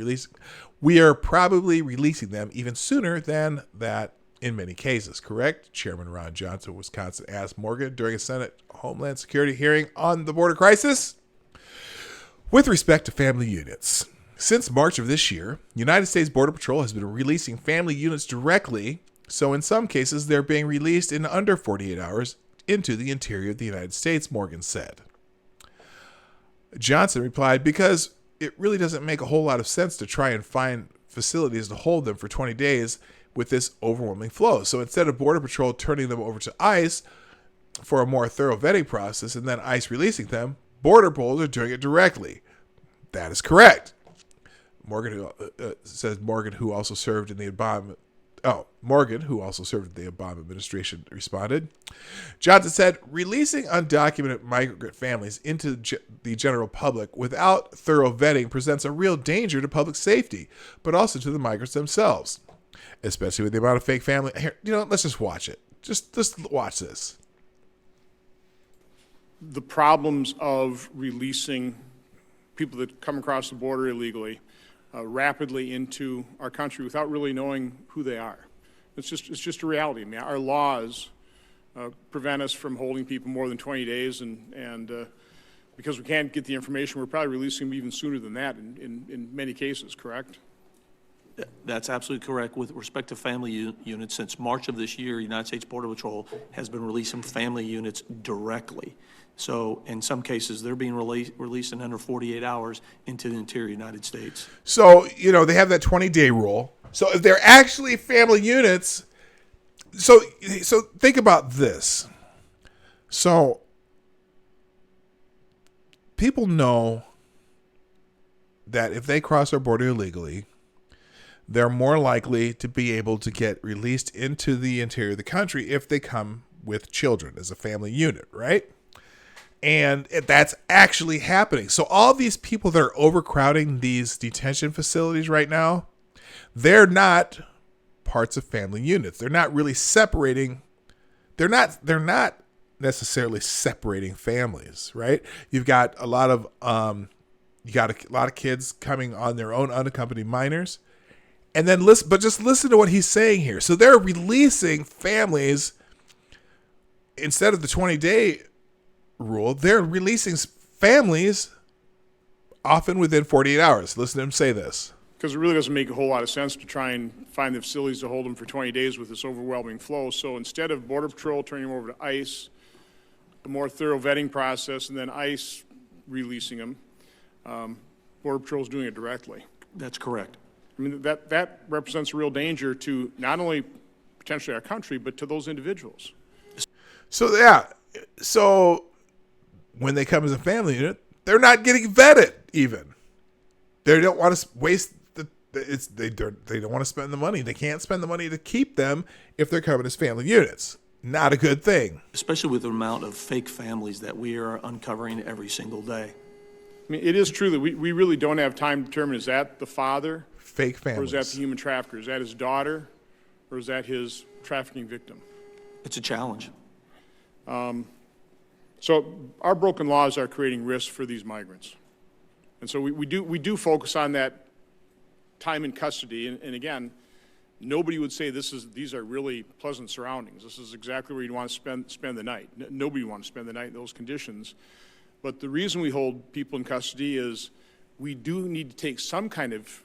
S1: releasing them even sooner than that in many cases, correct? Chairman Ron Johnson of Wisconsin asked Morgan during a Senate Homeland Security hearing on the border crisis. With respect to family units, since March of this year, United States Border Patrol has been releasing family units directly, so in some cases they're being released in under 48 hours into the interior of the United States, Morgan said. Johnson replied, because it really doesn't make a whole lot of sense to try and find facilities to hold them for 20 days with this overwhelming flow. So instead of Border Patrol turning them over to ICE for a more thorough vetting process and then ICE releasing them, Border Patrol are doing it directly. That is correct. Morgan, who also served in the Obama administration, responded. Johnson said, releasing undocumented migrant families into the general public without thorough vetting presents a real danger to public safety, but also to the migrants themselves, especially with the amount of fake family. Here, let's just watch it. Just watch this.
S2: The problems of releasing people that come across the border illegally rapidly into our country without really knowing who they are. It's just a reality. I mean, our laws prevent us from holding people more than 20 days, and because we can't get the information, we're probably releasing them even sooner than that in many cases, correct?
S3: That's absolutely correct. With respect to family units, since March of this year, United States Border Patrol has been releasing family units directly. So in some cases, they're being released in under 48 hours into the interior United States.
S1: So, they have that 20-day rule. So if they're actually family units, so think about this. So people know that if they cross our border illegally, they're more likely to be able to get released into the interior of the country if they come with children as a family unit, right? And that's actually happening. So all these people that are overcrowding these detention facilities right now, they're not parts of family units. They're not really separating. They're not necessarily separating families, right? You've got a lot of kids coming on their own unaccompanied minors. And then just listen to what he's saying here. So they're releasing families instead of the 20-day rule. They're releasing families often within 48 hours. Listen to him say this.
S2: Because it really doesn't make a whole lot of sense to try and find the facilities to hold them for 20 days with this overwhelming flow. So instead of Border Patrol turning them over to ICE, a more thorough vetting process, and then ICE releasing them, Border Patrol is doing it directly.
S3: That's correct.
S2: I mean, that represents a real danger to not only potentially our country, but to those individuals.
S1: So when they come as a family unit, they're not getting vetted even. They don't want to waste they don't want to spend the money. They can't spend the money to keep them if they're coming as family units. Not a good thing.
S3: Especially with the amount of fake families that we are uncovering every single day.
S2: I mean, it is true that we really don't have time to determine, is that the father?
S1: Fake families.
S2: Or is that the human trafficker? Is that his daughter? Or is that his trafficking victim?
S3: It's a challenge.
S2: So our broken laws are creating risks for these migrants. And so we do focus on that time in custody. And again, nobody would say these are really pleasant surroundings. This is exactly where you'd want to spend the night. Nobody would want to spend the night in those conditions. But the reason we hold people in custody is we do need to take some kind of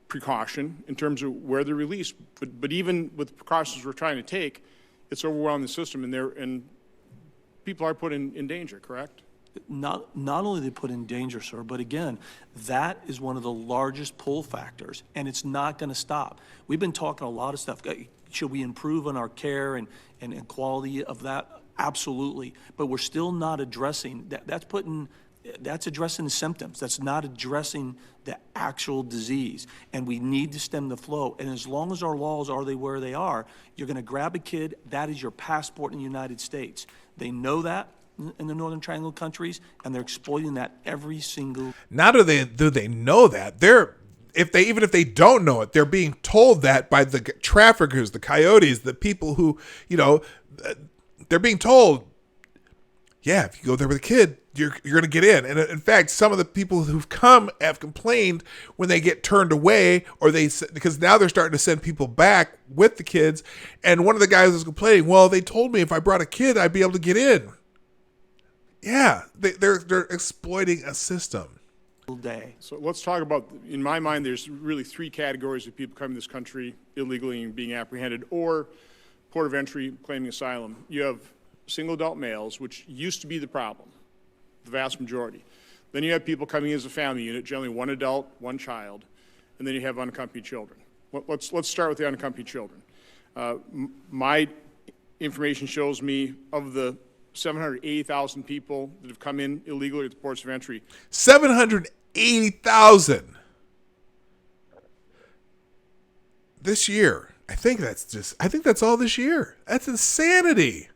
S2: precaution in terms of where they're released. But even with the precautions we're trying to take, it's overwhelming the system, and people are put in danger, correct?
S3: Not only are they put in danger, sir, but again, that is one of the largest pull factors, and it's not going to stop. We've been talking a lot of stuff. Should we improve on our care and quality of that? Absolutely. But we're still not addressing that. That's addressing the symptoms. That's not addressing the actual disease. And we need to stem the flow. And as long as our laws are where they are, you're going to grab a kid. That is your passport in the United States. They know that in the Northern Triangle countries, and they're exploiting that every single.
S1: Not do they know that. Even if they don't know it, they're being told that by the traffickers, the coyotes, the people who, they're being told, yeah, if you go there with a kid, you're going to get in. And in fact, some of the people who've come have complained when they get turned away, because now they're starting to send people back with the kids. And one of the guys was complaining, well, they told me if I brought a kid, I'd be able to get in. Yeah, they're exploiting a system.
S3: Day.
S2: So let's talk about, in my mind, there's really three categories of people coming to this country illegally and being apprehended or port of entry claiming asylum. You have single adult males, which used to be the problem, the vast majority. Then you have people coming in as a family unit, generally one adult, one child, and then you have unaccompanied children. Let's start with the unaccompanied children. My information shows me of the 780,000 people that have come in illegally at the ports of entry.
S1: 780,000 this year. I think that's all this year. That's insanity.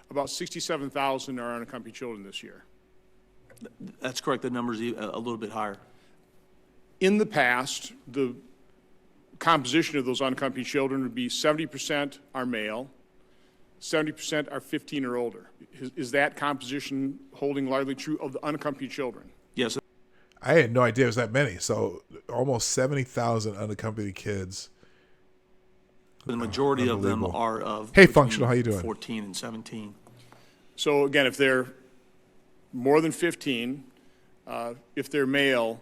S2: About 67,000 are unaccompanied children this year.
S3: That's correct. The number's a little bit higher.
S2: In the past, the composition of those unaccompanied children would be 70% are male, 70% are 15 or older. Is that composition holding largely true of the unaccompanied children?
S3: Yes.
S1: I had no idea it was that many. So almost 70,000 unaccompanied kids.
S3: The majority of them are of
S1: Hey, Functional, how you doing?
S3: 14 and 17.
S2: So again, if they're more than 15, if they're male,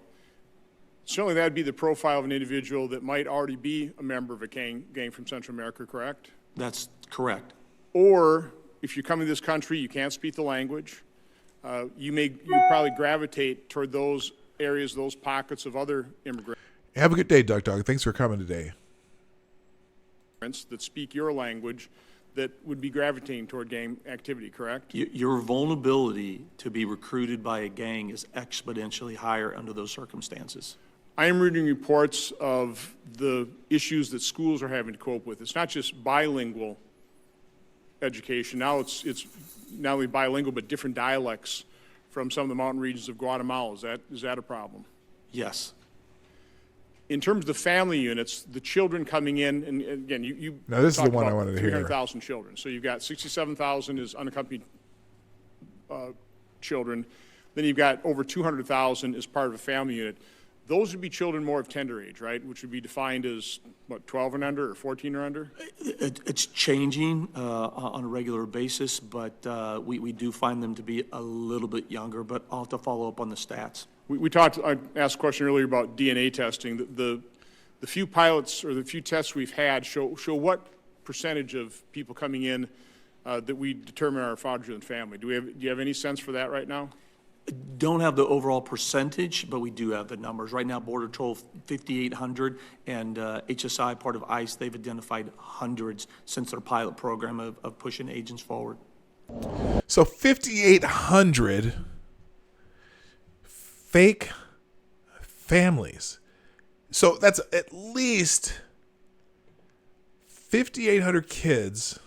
S2: certainly that would be the profile of an individual that might already be a member of a gang from Central America, correct?
S3: That's correct.
S2: Or if you're coming to this country, you can't speak the language, you probably gravitate toward those areas, those pockets of other immigrants.
S1: Have a good day, Dawg. Thanks for coming today.
S2: That speak your language that would be gravitating toward gang activity, correct?
S3: Your vulnerability to be recruited by a gang is exponentially higher under those circumstances.
S2: I am reading reports of the issues that schools are having to cope with. It's not just bilingual education. Now it's not only bilingual, but different dialects from some of the mountain regions of Guatemala. Is that a problem?
S3: Yes.
S2: In terms of the family units, the children coming in, and again, you
S1: now this is the one I
S2: about
S1: wanted to hear.
S2: 300,000 children. So you've got 67,000 is unaccompanied children. Then you've got over 200,000 as part of a family unit. Those would be children more of tender age, right? Which would be defined as, what, 12 and under or 14 or under?
S3: It's changing on a regular basis, but we do find them to be a little bit younger, but I'll have to follow up on the stats.
S2: I asked a question earlier about DNA testing. The few pilots or the few tests we've had show what percentage of people coming in that we determine are a fraudulent family. Do you have any sense for that right now?
S3: Don't have the overall percentage, but we do have the numbers. Right now, Border Patrol 5,800 and HSI, part of ICE, they've identified hundreds since their pilot program of pushing agents forward.
S1: So 5,800 fake families. So that's at least 5,800 kids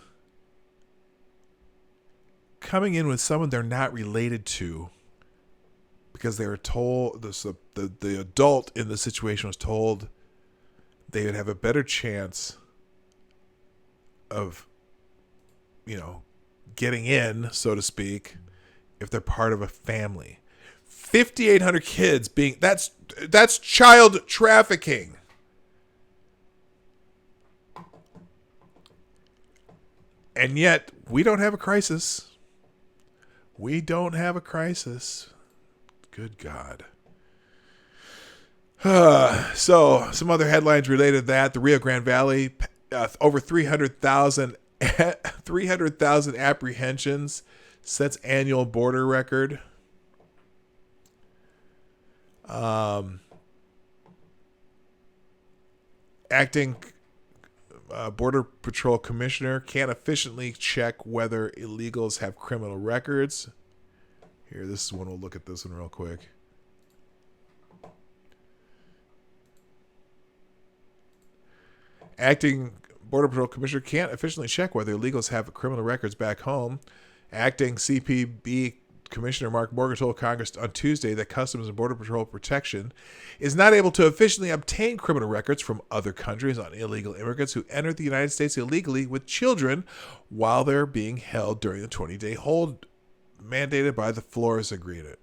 S1: coming in with someone they're not related to, because they were told, the adult in the situation was told they would have a better chance of, getting in, so to speak, if they're part of a family. 5,800 kids being, that's child trafficking. And yet we don't have a crisis. We don't have a crisis. Good God. So, some other headlines related to that. The Rio Grande Valley, over 300,000 apprehensions, sets annual border record. Acting Border Patrol Commissioner can't efficiently check whether illegals have criminal records. Here, this is one. We'll look at this one real quick. Acting Border Patrol Commissioner can't efficiently check whether illegals have criminal records back home. Acting CPB Commissioner Mark Morgan told Congress on Tuesday that Customs and Border Patrol Protection is not able to efficiently obtain criminal records from other countries on illegal immigrants who entered the United States illegally with children while they're being held during the 20-day hold mandated by the Flores Agreement.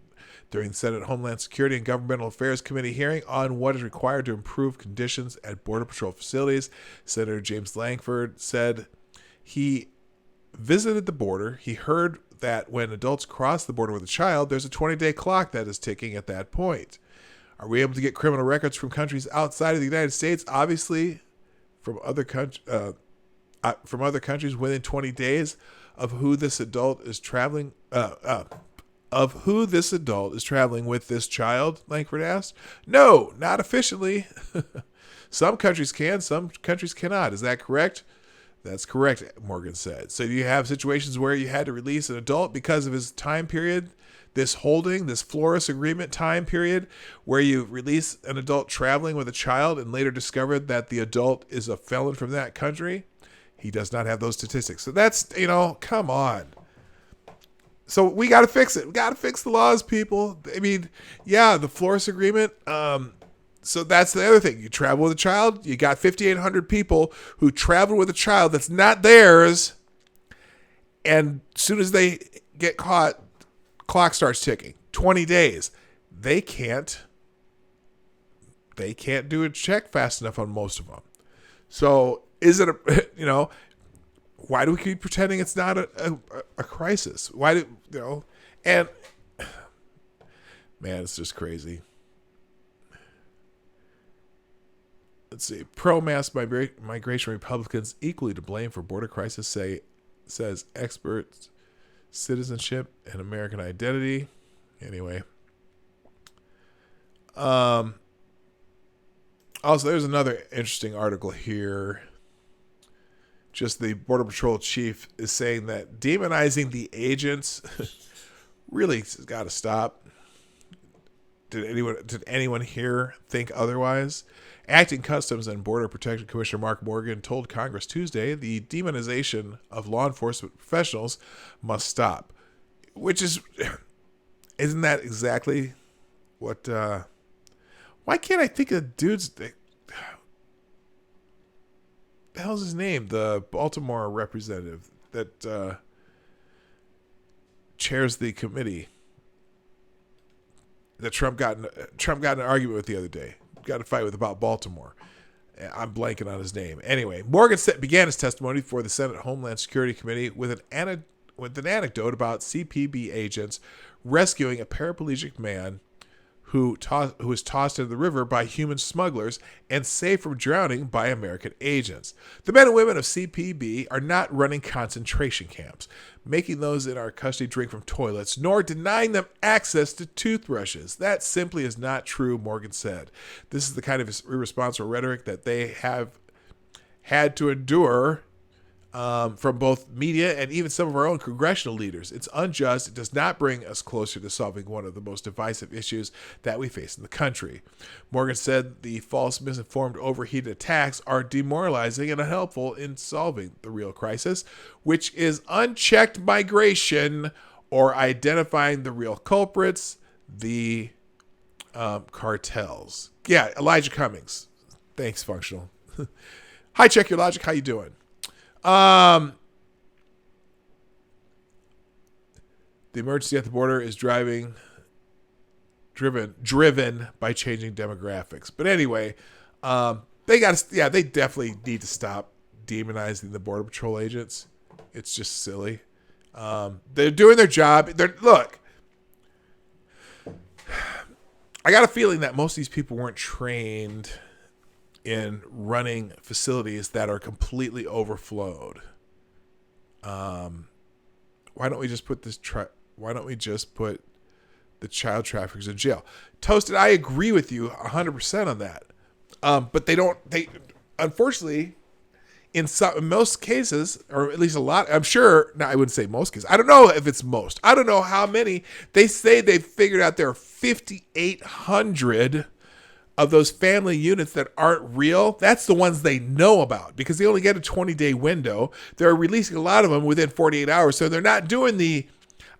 S1: During the Senate Homeland Security and Governmental Affairs Committee hearing on what is required to improve conditions at Border Patrol facilities, Senator James Langford said he visited the border. He heard that when adults cross the border with a child, there's a 20-day clock that is ticking at that point. Are we able to get criminal records from countries outside of the United States? Obviously, from other countries within 20 days of who this adult is traveling with this child, Langford asked. No, not efficiently. Some countries can, some countries cannot. Is that correct? That's correct, Morgan said. So you have situations where you had to release an adult because of his time period, this holding, this Flores Agreement time period, where you release an adult traveling with a child and later discovered that the adult is a felon from that country. He does not have those statistics. So that's, come on. So we got to fix it. We got to fix the laws, people. I mean, yeah, the Flores Agreement. So that's the other thing. You travel with a child. You got 5,800 people who travel with a child that's not theirs. And as soon as they get caught, clock starts ticking. 20 days. They can't do a check fast enough on most of them. So is it why do we keep pretending it's not a crisis? Why do, and man, it's just crazy. Let's see. Pro-mass migration Republicans equally to blame for border crisis, says experts, citizenship and American identity. Anyway. Also, there's another interesting article here. Just the Border Patrol chief is saying that demonizing the agents really has got to stop. Did anyone here think otherwise? Acting Customs and Border Protection Commissioner Mark Morgan told Congress Tuesday the demonization of law enforcement professionals must stop. Which isn't that exactly what, why can't I think of dudes, the hell's his name? The Baltimore representative that chairs the committee that Trump got in an argument with the other day. Got a fight with about Baltimore. I'm blanking on his name. Anyway, Morgan began his testimony before the Senate Homeland Security Committee with an anecdote about CPB agents rescuing a paraplegic man who was tossed into the river by human smugglers and saved from drowning by American agents. The men and women of CPB are not running concentration camps, making those in our custody drink from toilets, nor denying them access to toothbrushes. That simply is not true, Morgan said. This is the kind of irresponsible rhetoric that they have had to endure from both media and even some of our own congressional leaders. It's unjust. It does not bring us closer to solving one of the most divisive issues that we face in the country. Morgan said the false, misinformed, overheated attacks are demoralizing and unhelpful in solving the real crisis, which is unchecked migration or identifying the real culprits, the cartels. Yeah, Elijah Cummings. Thanks, Functional. Hi, Check Your Logic. How you doing? The emergency at the border is driven by changing demographics. But anyway, they definitely need to stop demonizing the Border Patrol agents. It's just silly. They're doing their job. Look, I got a feeling that most of these people weren't trained in running facilities that are completely overflowed. Why don't we just put the child traffickers in jail? Toasted, I agree with you 100% on that. But they unfortunately, in most cases, or at least a lot, I'm sure, no, I wouldn't say most cases. I don't know if it's most. I don't know how many. They say they've figured out there are 5,800 of those family units that aren't real. That's the ones they know about because they only get a 20-day window. They're releasing a lot of them within 48 hours. So they're not doing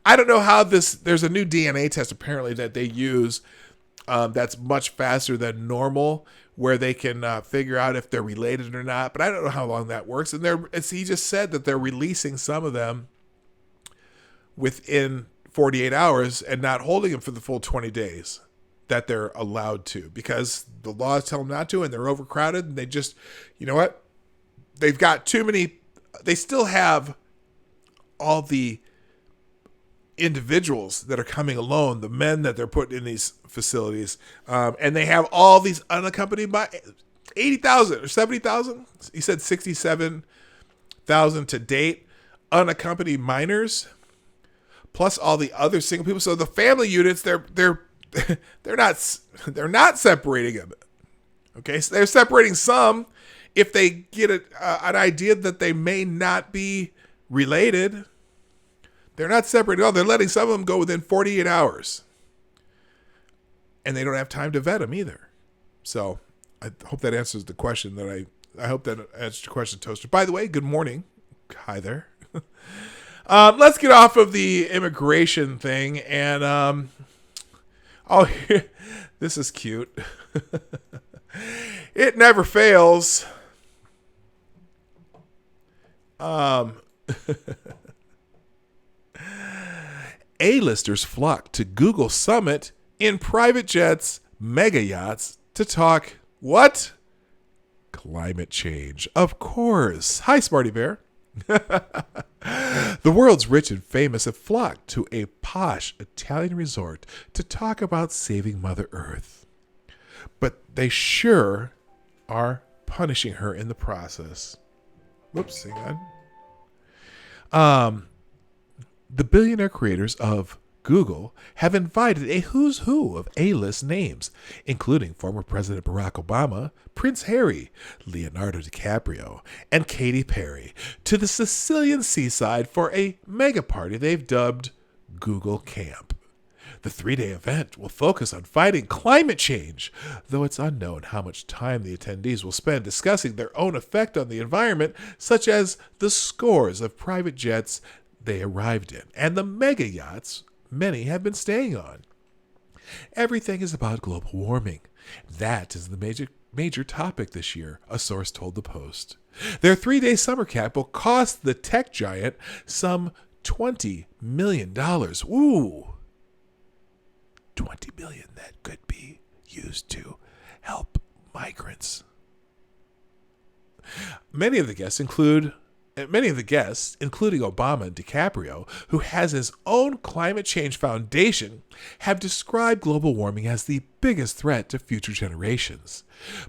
S1: I don't know how there's a new DNA test apparently that they use that's much faster than normal, where they can figure out if they're related or not. But I don't know how long that works. And he just said that they're releasing some of them within 48 hours and not holding them for the full 20 days that they're allowed to, because the laws tell them not to, and they're overcrowded. And they just, you know what? They've got too many. They still have all the individuals that are coming alone, the men that they're putting in these facilities, and they have all these unaccompanied by 80,000 or 70,000. He said 67,000 to date unaccompanied minors, plus all the other single people. So the family units, they're not separating them. Okay, so they're separating some if they get an idea that they may not be related. They're not separating all. They're letting some of them go within 48 hours. And they don't have time to vet them either. So I hope that answers the question I hope that answers your question, Toaster. By the way, good morning. Hi there. Let's get off of the immigration thing. And, this is cute. It never fails. A-listers flock to Google Summit in private jets, mega yachts to talk what? Climate change. Of course. Hi, Smarty Bear. The world's rich and famous have flocked to a posh Italian resort to talk about saving Mother Earth. But they sure are punishing her in the process. Whoops, hang on. The billionaire creators of Google have invited a who's who of A-list names, including former President Barack Obama, Prince Harry, Leonardo DiCaprio, and Katy Perry, to the Sicilian seaside for a mega party they've dubbed Google Camp. The 3-day event will focus on fighting climate change, though it's unknown how much time the attendees will spend discussing their own effect on the environment, such as the scores of private jets they arrived in, and the mega yachts many have been staying on. Everything is about global warming. That is the major topic this year, a source told the Post. Their 3-day summer camp will cost the tech giant some $20 million. Ooh, $20 million that could be used to help migrants. Many of the guests, including Obama and DiCaprio, who has his own climate change foundation, have described global warming as the biggest threat to future generations.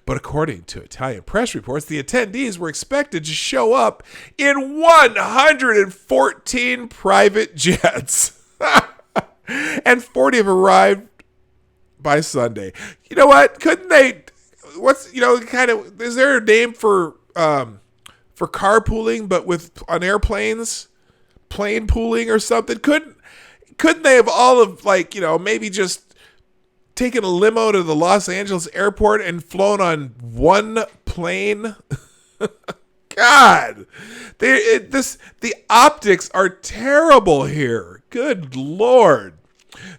S1: But according to Italian press reports, the attendees were expected to show up in 114 private jets. And 40 have arrived by Sunday. You know what? Couldn't they, is there a name for carpooling, but on airplanes, plane pooling or something? Couldn't they have all of maybe just taken a limo to the Los Angeles airport and flown on one plane? God, the optics are terrible here. Good Lord.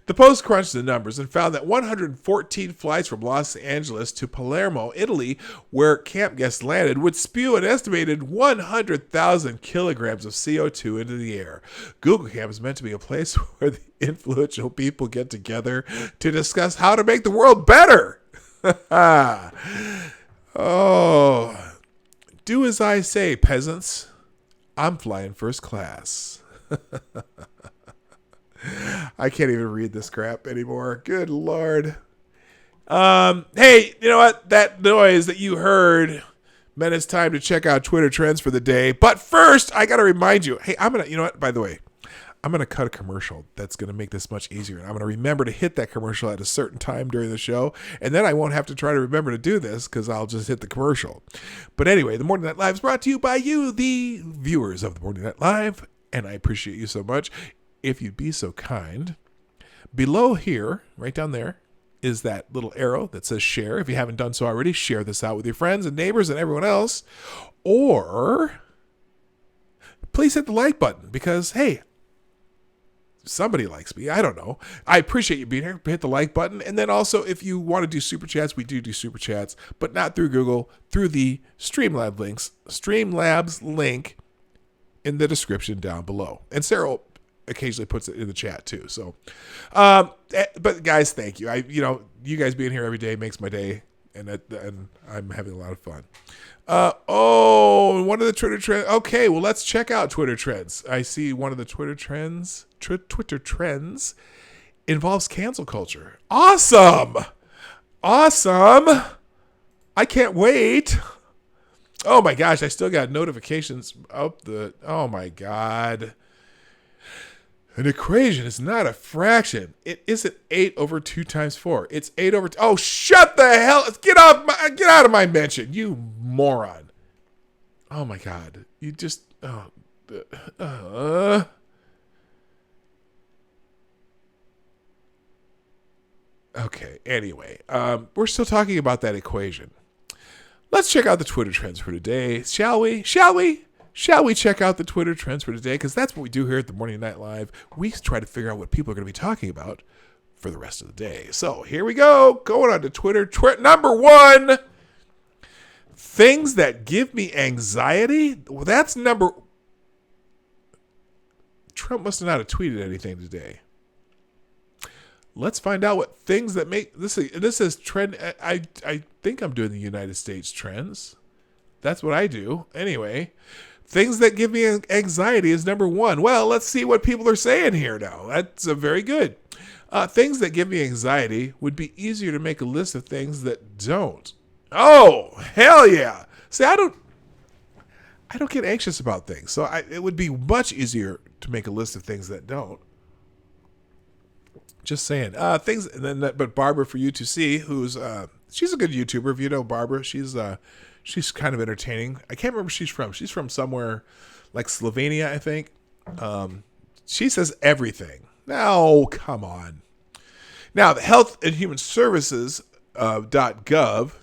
S1: The Post crunched the numbers and found that 114 flights from Los Angeles to Palermo, Italy, where camp guests landed, would spew an estimated 100,000 kilograms of CO2 into the air. Google Camp is meant to be a place where the influential people get together to discuss how to make the world better. Oh, do as I say, peasants. I'm flying first class. I can't even read this crap anymore. Good Lord. Hey, you know what? That noise that you heard meant it's time to check out Twitter trends for the day. But first, I got to remind you, hey, you know what? By the way, I'm going to cut a commercial that's going to make this much easier. And I'm going to remember to hit that commercial at a certain time during the show. And then I won't have to try to remember to do this because I'll just hit the commercial. But anyway, the Morning Night Live is brought to you by you, the viewers of the Morning Night Live. And I appreciate you so much. If you'd be so kind, below here, right down there, is that little arrow that says share. If you haven't done so already, share this out with your friends and neighbors and everyone else. Or please hit the like button because, hey, somebody likes me. I don't know. I appreciate you being here. Hit the like button. And then also, if you want to do super chats, we do super chats, but not through Google, through the Streamlabs link in the description down below. And Sarah occasionally puts it in the chat too. So, but guys, thank you. You guys being here every day makes my day, and I'm having a lot of fun. One of the Twitter trends. Okay, well, let's check out Twitter trends. I see one of the Twitter trends. Twitter trends involves cancel culture. Awesome. I can't wait. Oh my gosh, I still got notifications oh my God. An equation is not a fraction. It isn't 8 over 2 times 4. It's 8 over... Oh, shut the hell... Get out of my mention, you moron. Oh, my God. You just... Okay, anyway. We're still talking about that equation. Let's check out the Twitter trends for today, shall we? Shall we check out the Twitter trends for today? Because that's what we do here at the Morning Night Live. We try to figure out what people are going to be talking about for the rest of the day. So here we go. Going on to Twitter. Number 1. Things that give me anxiety. Well, that's number... Trump must have not tweeted anything today. Let's find out what things that make... This is trend... I think I'm doing the United States trends. That's what I do. Anyway... Things that give me anxiety is number 1. Well, let's see what people are saying here now. That's very good. Things that give me anxiety would be easier to make a list of things that don't. Oh, hell yeah. See, I don't get anxious about things. So it would be much easier to make a list of things that don't. Just saying. Things, and then but Barbara for you to see, who's she's a good YouTuber. If you know Barbara, she's kind of entertaining. I can't remember where she's from. She's from somewhere like Slovenia, I think. She says everything. No, come on. Now, the Health and Human Services .gov,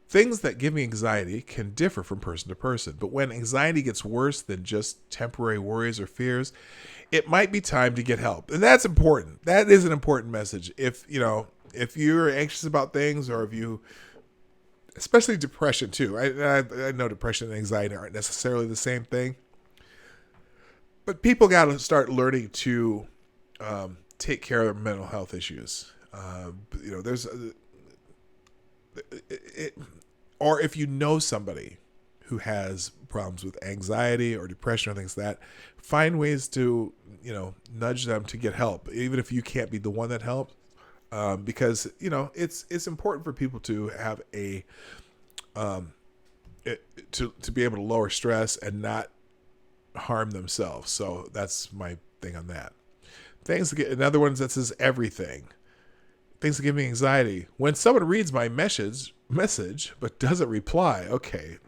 S1: things that give me anxiety can differ from person to person. But when anxiety gets worse than just temporary worries or fears, it might be time to get help. And that's important. That is an important message. If you're anxious about things, or if you... Especially depression, too. I know depression and anxiety aren't necessarily the same thing. But people got to start learning to take care of their mental health issues. Or if you know somebody who has problems with anxiety or depression or things like that, find ways to, nudge them to get help, even if you can't be the one that helps. Because it's important for people to have to be able to lower stress and not harm themselves. So that's my thing on that. Another one that says everything. Things that give me anxiety. When someone reads my message but doesn't reply. Okay,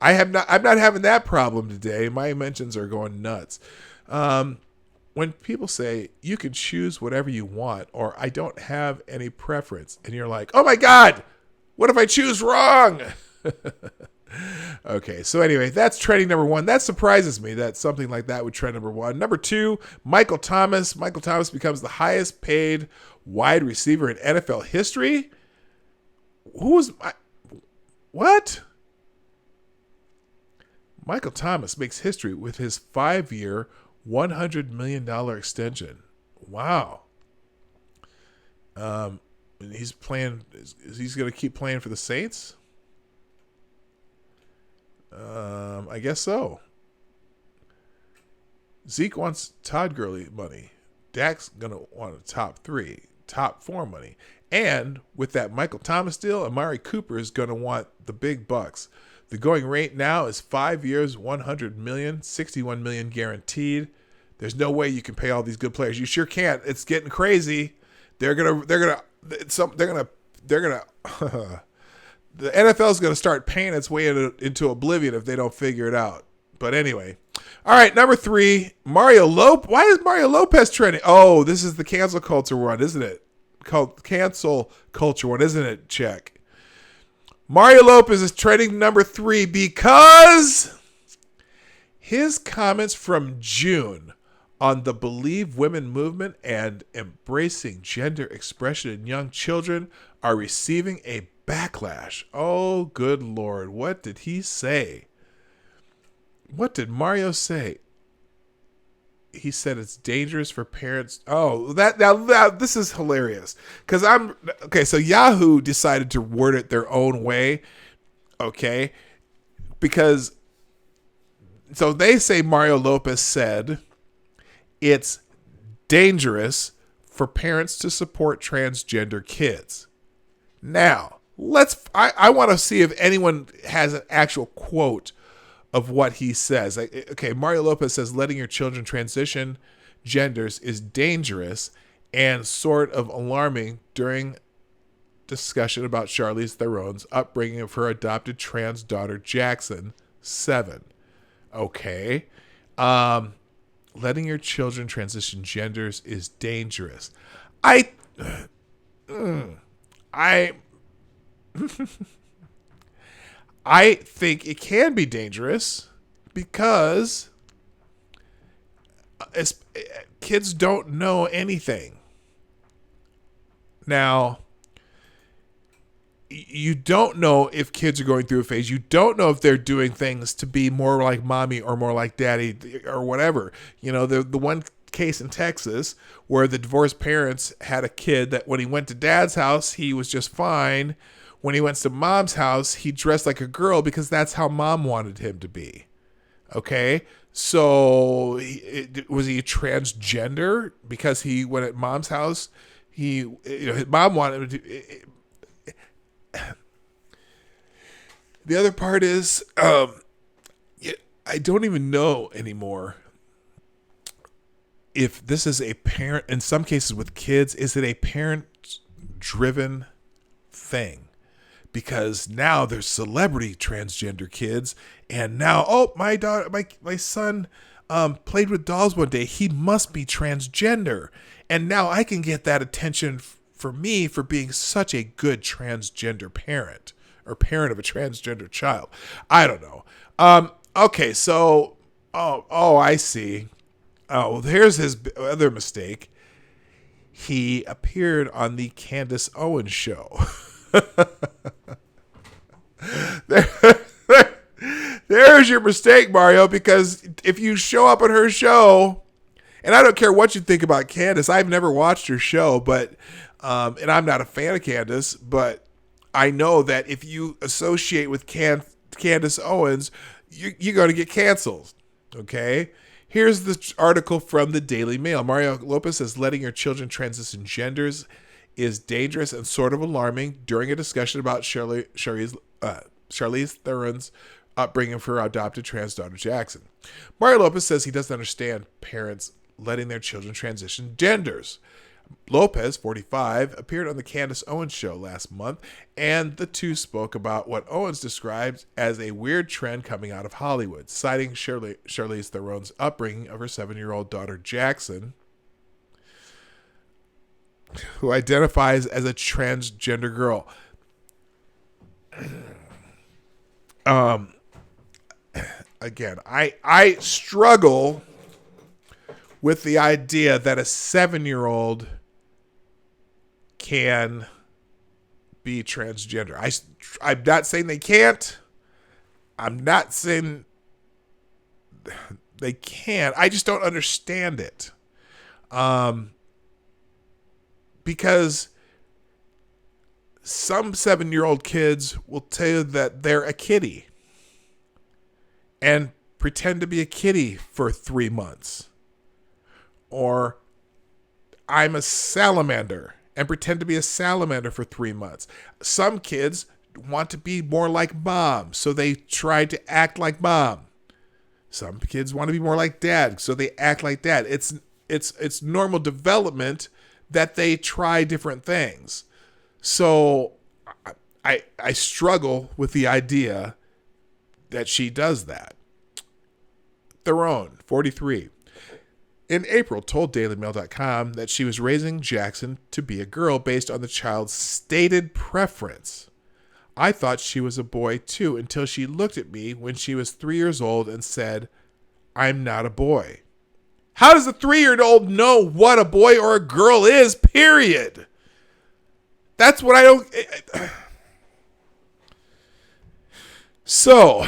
S1: I'm not having that problem today. My mentions are going nuts. When people say, you can choose whatever you want, or I don't have any preference, and you're like, oh my God, what if I choose wrong? Okay, so anyway, that's trending number 1. That surprises me that something like that would trend number 1. Number 2, Michael Thomas. Michael Thomas becomes the highest paid wide receiver in NFL history. What? Michael Thomas makes history with his 5-year, $100 million extension. Wow. And he's going to keep playing for the Saints? I guess so. Zeke wants Todd Gurley money. Dak's going to want a top 3, top 4 money. And with that Michael Thomas deal, Amari Cooper is going to want the big bucks. The going rate now is 5 years, $100 million, $61 million guaranteed. There's no way you can pay all these good players. You sure can't. It's getting crazy. The NFL is going to start paying its way into oblivion if they don't figure it out. But anyway. All right, number 3, Mario Lopez. Why is Mario Lopez trending? Oh, this is the cancel culture one, isn't it? Called cancel culture one, isn't it? Check. Mario Lopez is trending number 3 because his comments from June on the Believe Women movement and embracing gender expression in young children are receiving a backlash. Oh, good Lord. What did he say? What did Mario say? He said it's dangerous for parents. Oh, that this is hilarious. Because so Yahoo decided to word it their own way. Okay. Because, so they say Mario Lopez said it's dangerous for parents to support transgender kids. Now, I want to see if anyone has an actual quote of what he says. Okay, Mario Lopez says letting your children transition genders is dangerous and sort of alarming during discussion about Charlize Theron's upbringing of her adopted trans daughter Jackson, 7. Okay. Letting your children transition genders is dangerous. I think it can be dangerous because kids don't know anything. Now, you don't know if kids are going through a phase. You don't know if they're doing things to be more like mommy or more like daddy or whatever. You know, the one case in Texas where the divorced parents had a kid that when he went to dad's house, he was just fine. When he went to mom's house, he dressed like a girl because that's how mom wanted him to be. Okay? So was he transgender because he went at mom's house? His mom wanted him to. The other part is, I don't even know anymore if this is a parent, in some cases with kids, is it a parent-driven thing? Because now there's celebrity transgender kids, and now, my son played with dolls one day. He must be transgender. And now I can get that attention for me for being such a good transgender parent or parent of a transgender child. I don't know. Okay, so, I see. Oh, here's his other mistake. He appeared on the Candace Owens show. There's your mistake, Mario, because if you show up on her show, and I don't care what you think about Candace, I've never watched her show, but and I'm not a fan of Candace, but I know that if you associate with Candace Owens, you're going to get canceled. Okay? Here's the article from the Daily Mail. Mario Lopez says letting your children transition genders is dangerous and sort of alarming during a discussion about Charlize Theron's upbringing for her adopted trans daughter Jackson. Mario Lopez says he doesn't understand parents letting their children transition genders. Lopez, 45, appeared on the Candace Owens show last month, and the two spoke about what Owens described as a weird trend coming out of Hollywood, citing Charlize Theron's upbringing of her 7-year-old daughter Jackson, who identifies as a transgender girl. Again, I struggle with the idea that a 7-year-old can be transgender. I'm not saying they can't. I'm not saying they can't. I just don't understand it. Because some 7-year-old kids will tell you that they're a kitty and pretend to be a kitty for 3 months. or I'm a salamander and pretend to be a salamander for 3 months. Some kids want to be more like mom, so they try to act like mom. Some kids want to be more like dad, so they act like dad. It's normal development that they try different things. So I struggle with the idea that she does that. Theron, 43. In April, told DailyMail.com that she was raising Jackson to be a girl based on the child's stated preference. I thought she was a boy too until she looked at me when she was 3 years old and said, I'm not a boy. How does a 3-year-old know what a boy or a girl is, period? That's what I don't... So,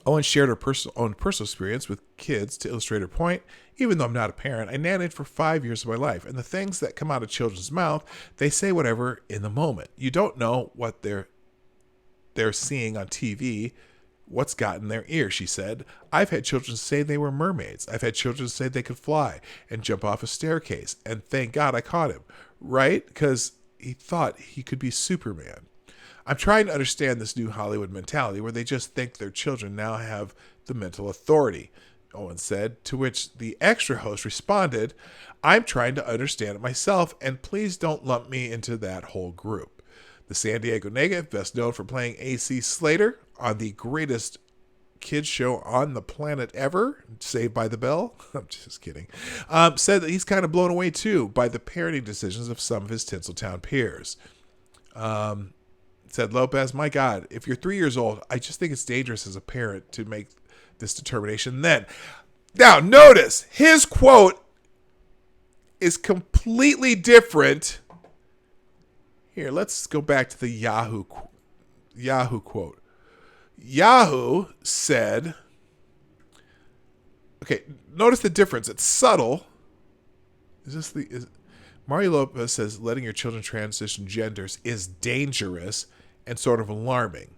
S1: Owen shared her own personal experience with kids to illustrate her point. Even though I'm not a parent, I nannied for 5 years of my life, and the things that come out of children's mouth, they say whatever in the moment. You don't know what they're seeing on TV, what's got in their ear, she said. I've had children say they were mermaids. I've had children say they could fly and jump off a staircase, and thank God I caught him, right? Because he thought he could be Superman. I'm trying to understand this new Hollywood mentality where they just think their children now have the mental authority, Owen said, to which the extra host responded, I'm trying to understand it myself, and please don't lump me into that whole group. The San Diego native, best known for playing A.C. Slater on the greatest kids show on the planet ever, Saved by the Bell, I'm just kidding, said that he's kind of blown away too by the parenting decisions of some of his Tinseltown peers. Said Lopez, my God, if you're 3 years old, I just think it's dangerous as a parent to make this determination then. Now, notice, his quote is completely different. Here, let's go back to the Yahoo quote. Yahoo said, okay, notice the difference. It's subtle. Mario Lopez says letting your children transition genders is dangerous and sort of alarming.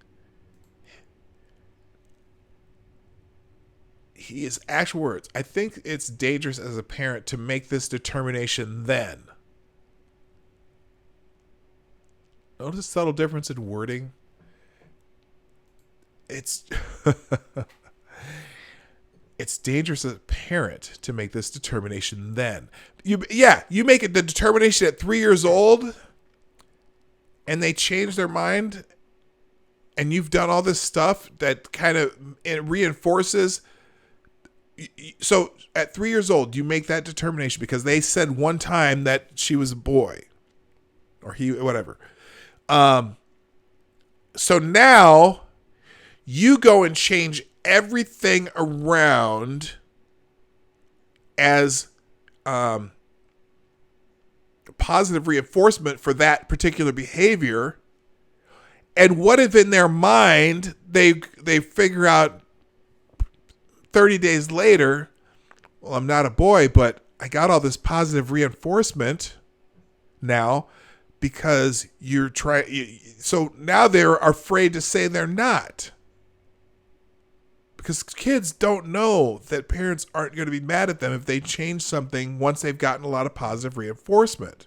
S1: His actual words, I think it's dangerous as a parent to make this determination then. Notice a subtle difference in wording? It's it's dangerous as a parent to make this determination then. You make it the determination at 3 years old and they change their mind and you've done all this stuff that kind of it reinforces. So at 3 years old, you make that determination because they said one time that she was a boy or he, whatever. So now you go and change everything around as positive reinforcement for that particular behavior. And what if in their mind they figure out 30 days later, well, I'm not a boy, but I got all this positive reinforcement now because you're trying. So now they're afraid to say they're not. Because kids don't know that parents aren't going to be mad at them if they change something once they've gotten a lot of positive reinforcement.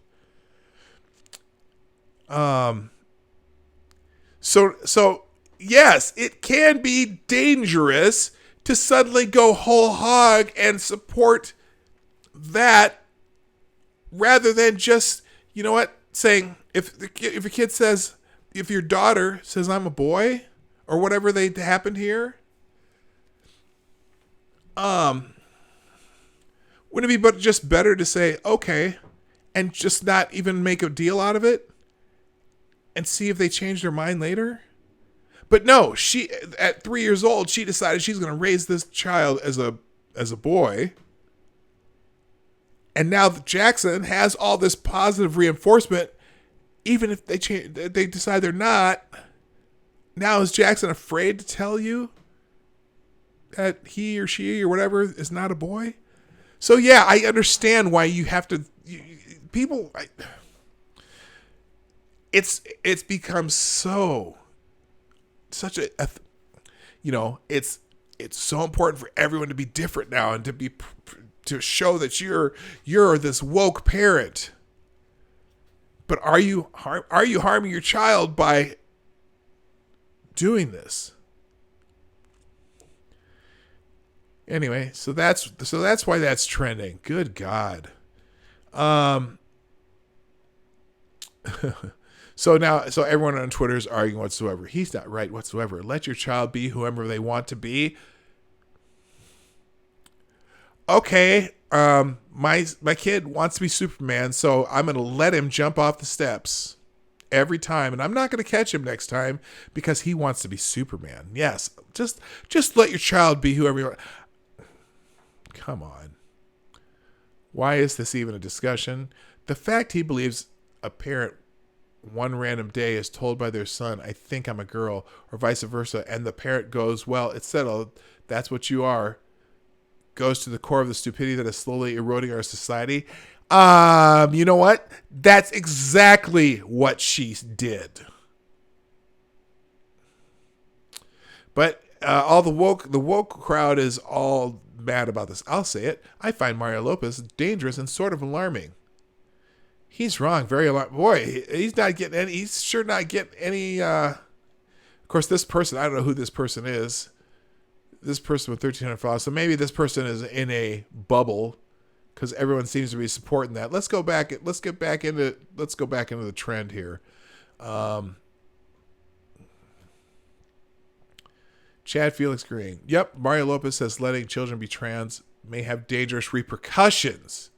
S1: So yes, it can be dangerous to suddenly go whole hog and support that rather than just, you know what, saying if a kid says, if your daughter says I'm a boy or whatever happened here, wouldn't it be just better to say, okay, and just not even make a deal out of it and see if they change their mind later? But no, she, at 3 years old, she decided she's going to raise this child as a boy. And now Jackson has all this positive reinforcement, even if they decide they're not. Now is Jackson afraid to tell you that he or she or whatever is not a boy? So yeah, I understand why you have to. It's become such a it's so important for everyone to be different now and to be to show that you're this woke parent. But are you harming your child by doing this? Anyway, so that's why that's trending. Good God. So everyone on Twitter is arguing whatsoever. He's not right whatsoever. Let your child be whoever they want to be. Okay, my kid wants to be Superman, so I'm going to let him jump off the steps every time, and I'm not going to catch him next time because he wants to be Superman. Yes, just let your child be whoever you want. Come on. Why is this even a discussion? The fact he believes a parent one random day is told by their son, I think I'm a girl, or vice versa, and the parent goes, well, it's settled, that's what you are, goes to the core of the stupidity that is slowly eroding our society. You know what? That's exactly what she did. But all the woke crowd is all mad about this. I'll say it. I find Mario Lopez dangerous and sort of alarming. He's wrong. Very alarming. Boy, he's not getting any. He's sure not getting any. Of course, this person. I don't know who this person is. This person with 1,300 followers. So maybe this person is in a bubble because everyone seems to be supporting that. Let's go back. Let's go back into the trend here. Chad Felix Green. Yep, Mario Lopez says letting children be trans may have dangerous repercussions.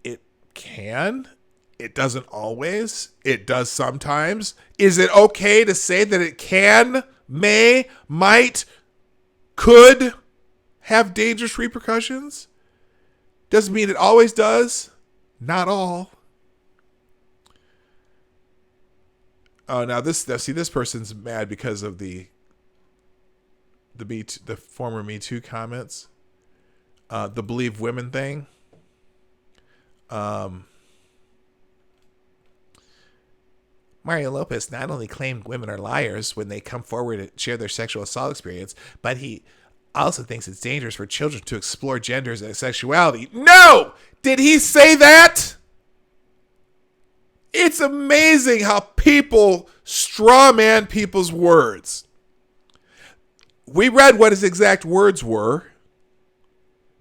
S1: It can. It doesn't always. It does sometimes. Is it okay to say that it can, may, might, could have dangerous repercussions? Doesn't mean it always does. Not all. Oh, now this person's mad because of the former Me Too comments, the believe women thing. Mario Lopez not only claimed women are liars when they come forward to share their sexual assault experience, but he also thinks it's dangerous for children to explore genders and sexuality. No! Did he say that? It's amazing how people straw man people's words. We read what his exact words were.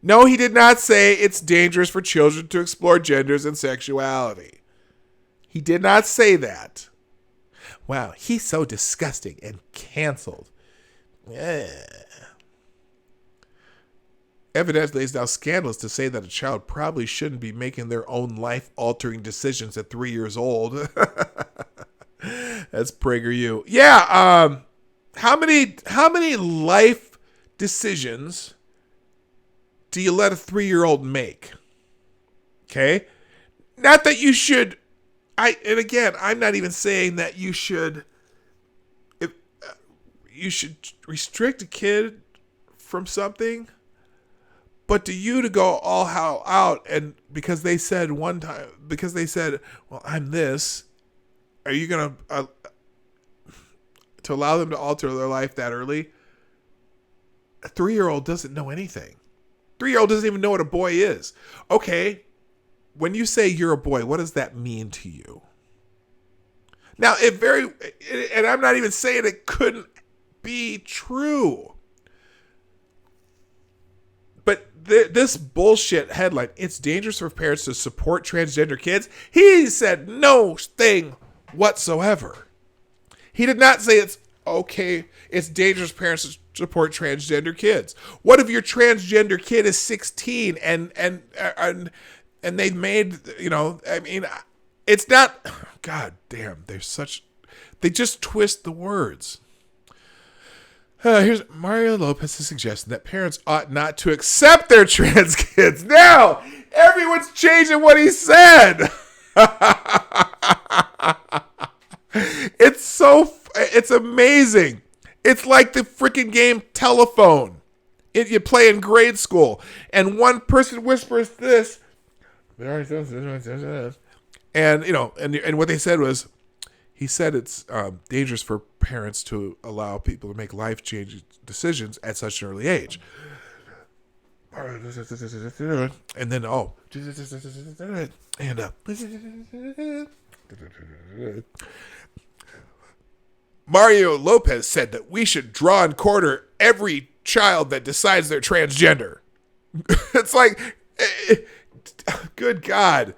S1: No, he did not say it's dangerous for children to explore genders and sexuality. He did not say that. Wow, he's so disgusting and canceled. Evidently, it's now scandalous to say that a child probably shouldn't be making their own life-altering decisions at 3 years old. That's PragerU. Yeah, how many life decisions do you let a 3-year-old make? Okay? Not that you should... and again, I'm not even saying that you should restrict a kid from something, but to go all out and because they said, well, I'm this, are you going to allow them to alter their life that early? A 3-year-old doesn't know anything. 3-year-old doesn't even know what a boy is. Okay. When you say you're a boy, what does that mean to you? Now, and I'm not even saying it couldn't be true. But this bullshit headline, it's dangerous for parents to support transgender kids. He said no thing whatsoever. He did not say it's okay, it's dangerous for parents to support transgender kids. What if your transgender kid is 16 and they made, I mean, it's not, God damn, they just twist the words. Here's Mario Lopez is suggesting that parents ought not to accept their trans kids. Now, everyone's changing what he said. It's amazing. It's like the freaking game Telephone. You play in grade school, and one person whispers this, and and what they said was, He said it's dangerous for parents to allow people to make life-changing decisions at such an early age. And then, Mario Lopez said that we should draw and quarter every child that decides they're transgender. It's like, good God.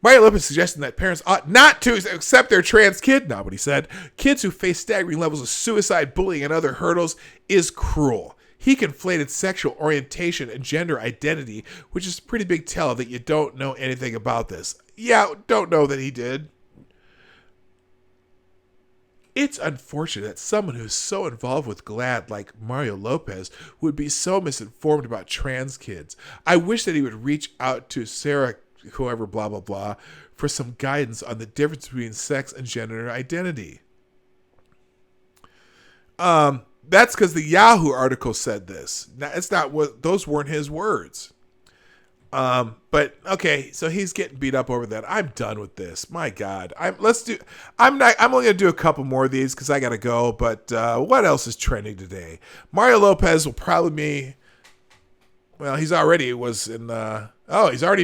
S1: Mario Lopez suggesting that parents ought not to accept their trans kid. Not what he said. Kids who face staggering levels of suicide, bullying, and other hurdles is cruel. He conflated sexual orientation and gender identity, which is a pretty big tell that you don't know anything about this. Yeah, don't know that he did. It's unfortunate that someone who's so involved with GLAAD like Mario Lopez would be so misinformed about trans kids. I wish that he would reach out to Sarah, whoever, blah, blah, blah, for some guidance on the difference between sex and gender identity. That's because the Yahoo article said this. Now, it's not what, those weren't his words. But okay, so he's getting beat up over that. I'm done with this. My God. I'm only gonna do a couple more of these because I gotta go. But what else is trending today? Mario Lopez will probably be, well, he's already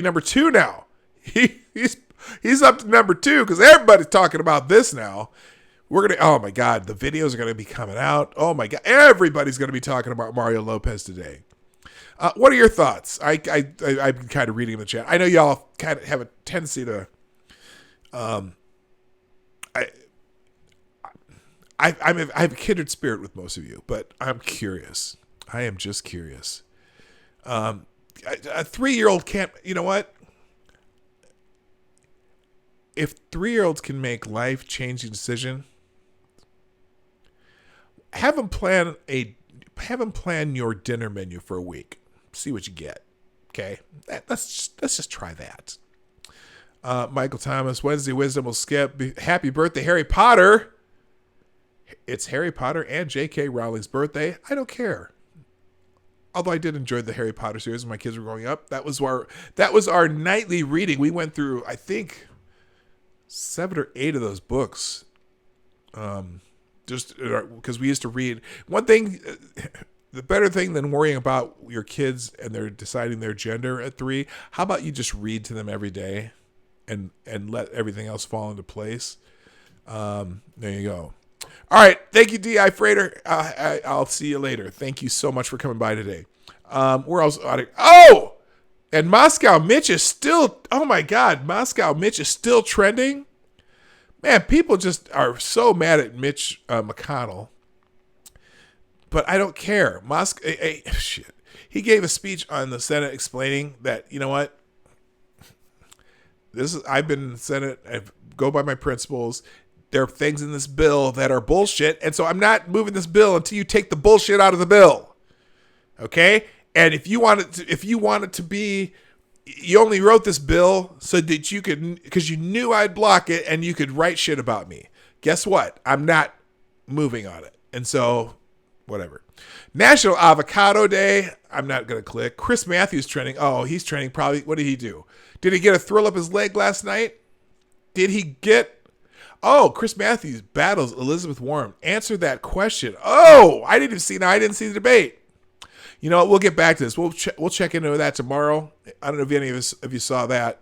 S1: number 2 now. He's up to number 2 because everybody's talking about this now. Oh my God, the videos are gonna be coming out. Oh my God, everybody's gonna be talking about Mario Lopez today. What are your thoughts? I've been kind of reading in the chat. I know y'all kind of have a tendency to, I have a kindred spirit with most of you, but I'm curious. I am just curious. A 3-year-old can't, you know what? If 3-year-olds can make life-changing decision, have them plan your dinner menu for a week. See what you get. Okay, let's just try that. Michael Thomas, Wednesday Wisdom will skip. Happy birthday, Harry Potter. It's Harry Potter and J.K. Rowling's birthday. I don't care. Although I did enjoy the Harry Potter series when my kids were growing up. That was our nightly reading. We went through, I think, 7 or 8 of those books. Just because we used to read. One thing, the better thing than worrying about your kids and they're deciding their gender at 3, how about you just read to them every day and let everything else fall into place? There you go. All right. Thank you, D.I. Freighter. I'll see you later. Thank you so much for coming by today. Where else? Oh! And Moscow Mitch is still, oh my God, Moscow Mitch is still trending. Man, people just are so mad at Mitch McConnell. But I don't care. Shit. He gave a speech on the Senate explaining that, you know what? I've been in the Senate. I go by my principles. There are things in this bill that are bullshit. And so I'm not moving this bill until you take the bullshit out of the bill. Okay? And if you want it to be, you only wrote this bill so that you could, because you knew I'd block it and you could write shit about me. Guess what? I'm not moving on it. And so, whatever. National Avocado Day. I'm not going to click. Chris Matthews trending. Oh, he's trending probably. What did he do? Did he get a thrill up his leg last night? Did he get... Oh, Chris Matthews battles Elizabeth Warren. Answer that question. Oh, I didn't see the debate. You know what? We'll get back to this. We'll check into that tomorrow. I don't know if any of you saw that.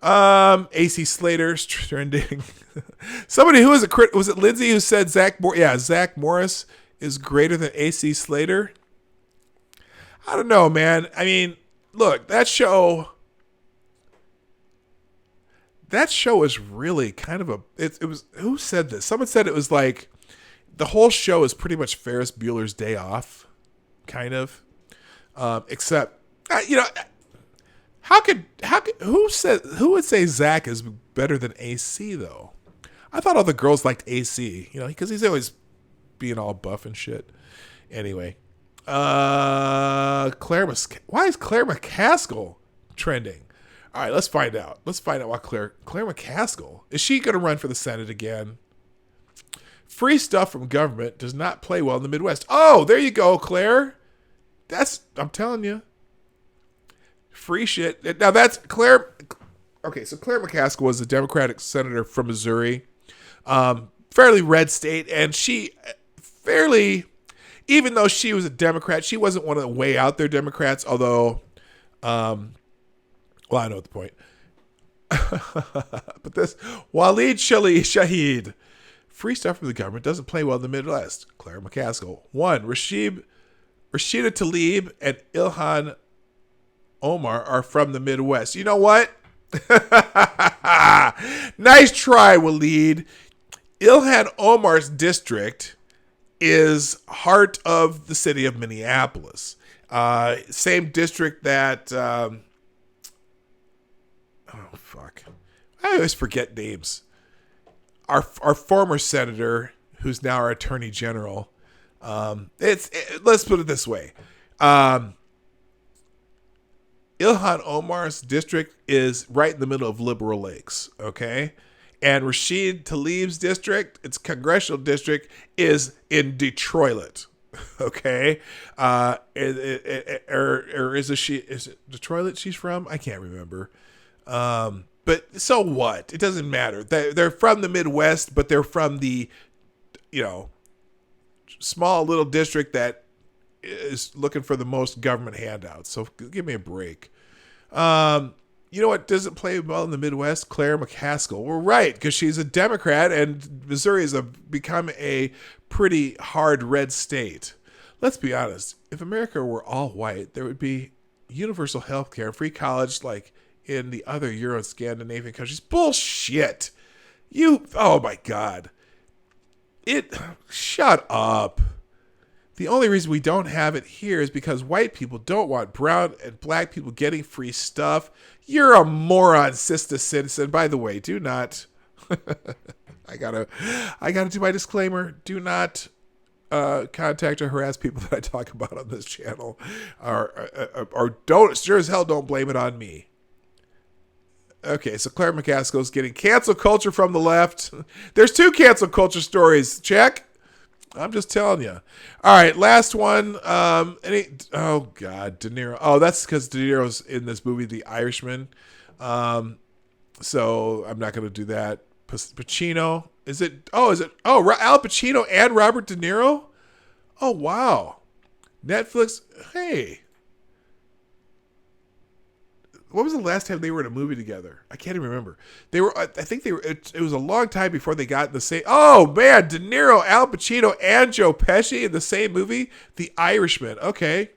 S1: AC Slater's trending. Somebody who was was it Lindsay who said Zach Morris is greater than AC Slater? I don't know, man. I mean, look, that show is really kind of it was, who said this? Someone said it was like the whole show is pretty much Ferris Bueller's Day Off, kind of. Except, you know, who would say Zach is better than AC though? I thought all the girls liked AC, you know, because he's always being all buff and shit. Anyway, why is Claire McCaskill trending? All right, let's find out. Let's find out why Claire McCaskill, is she going to run for the Senate again? Free stuff from government does not play well in the Midwest. Oh, there you go, Claire. I'm telling you. Free shit. Now that's Claire. Okay, so Claire McCaskill was a Democratic senator from Missouri, fairly red state, and she fairly, even though she was a Democrat, she wasn't one of the way out there Democrats, although, well, I know the point. But this, Waleed Shahid, free stuff from the government doesn't play well in the Midwest. Claire McCaskill. 1. Rashida Tlaib and Ilhan Omar are from the Midwest. You know what? Nice try, Waleed. Ilhan Omar's district is heart of the city of Minneapolis. Same district that... oh, fuck. I always forget names. Our former senator, who's now our attorney general, let's put it this way. Ilhan Omar's district is right in the middle of Liberal Lakes, okay? And Rashid Tlaib's district, its congressional district, is in Detroit, okay? Or is it Detroit she's from? I can't remember. But so what? It doesn't matter. They're from the Midwest, but they're from the, small little district that is looking for the most government handouts. So give me a break. You know what doesn't play well in the Midwest? Claire McCaskill. We're right, because she's a Democrat, and Missouri has become a pretty hard red state. Let's be honest. If America were all white, there would be universal health care, free college like in the other Euro and Scandinavian countries. Bullshit. Oh my God. Shut up. The only reason we don't have it here is because white people don't want brown and black people getting free stuff. You're a moron, sister citizen. By the way, do not, I gotta do my disclaimer. Do not contact or harass people that I talk about on this channel, or don't, sure as hell don't blame it on me. Okay, so Claire McCaskill's getting cancel culture from the left. There's 2 cancel culture stories. Check. I'm just telling you. All right, last one. Oh, God, De Niro. Oh, that's because De Niro's in this movie, The Irishman. So I'm not going to do that. Pacino. Al Pacino and Robert De Niro? Oh, wow. Netflix. Hey. What was the last time they were in a movie together? I can't even remember. It was a long time before they got in the same. Oh, man. De Niro, Al Pacino, and Joe Pesci in the same movie? The Irishman. Okay.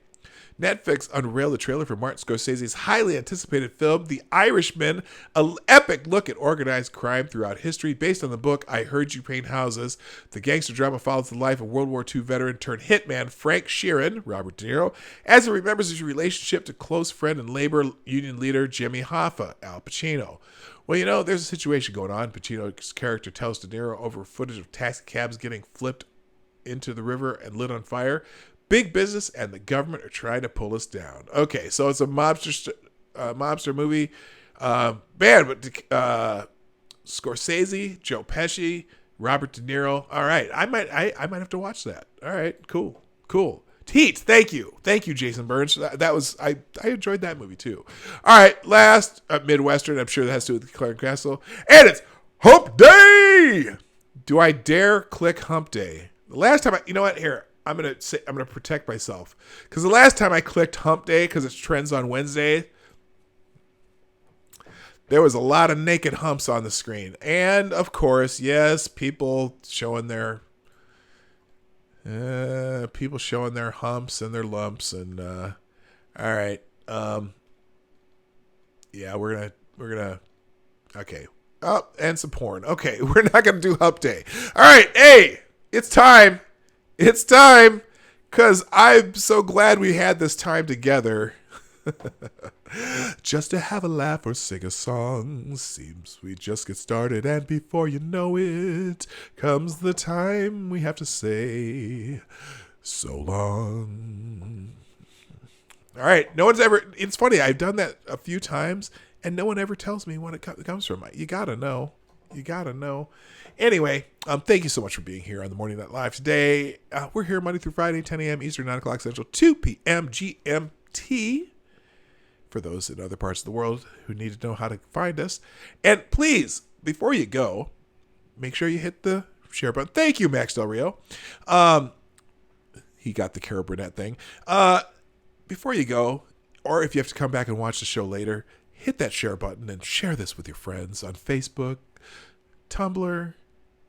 S1: Netflix unveiled the trailer for Martin Scorsese's highly anticipated film, The Irishman, an epic look at organized crime throughout history based on the book I Heard You Paint Houses. The gangster drama follows the life of World War II veteran turned hitman Frank Sheeran, Robert De Niro, as he remembers his relationship to close friend and labor union leader Jimmy Hoffa, Al Pacino. Well, there's a situation going on. Pacino's character tells De Niro over footage of taxi cabs getting flipped into the river and lit on fire. Big business and the government are trying to pull us down. Okay, so it's a mobster movie. Scorsese, Joe Pesci, Robert De Niro. All right, I might have to watch that. All right, cool. Heat. Thank you, Jason Burns. That was I enjoyed that movie too. All right, last Midwestern. I'm sure that has to do with Claire McCaskill, and it's Hump Day. Do I dare click Hump Day? The last time here. I'm gonna protect myself because the last time I clicked Hump Day because it trends on Wednesday, there was a lot of naked humps on the screen, and of course, yes, people showing their humps and their lumps, and all right, yeah, we're gonna okay, and some porn. Okay, we're not gonna do Hump Day. All right, hey, it's time. It's time, because I'm so glad we had this time together. Just to have a laugh or sing a song. Seems we just get started, and before you know it, comes the time we have to say so long. All right, it's funny, I've done that a few times, and no one ever tells me when it comes from. You gotta know. Anyway, thank you so much for being here on the Morning Night Live today. We're here Monday through Friday, 10 a.m. Eastern, 9 o'clock Central, 2 p.m. GMT. for those in other parts of the world who need to know how to find us. And please, before you go, make sure you hit the share button. Thank you, Max Del Rio. He got the Carol Burnett thing. Before you go, or if you have to come back and watch the show later, hit that share button and share this with your friends on Facebook, Tumblr,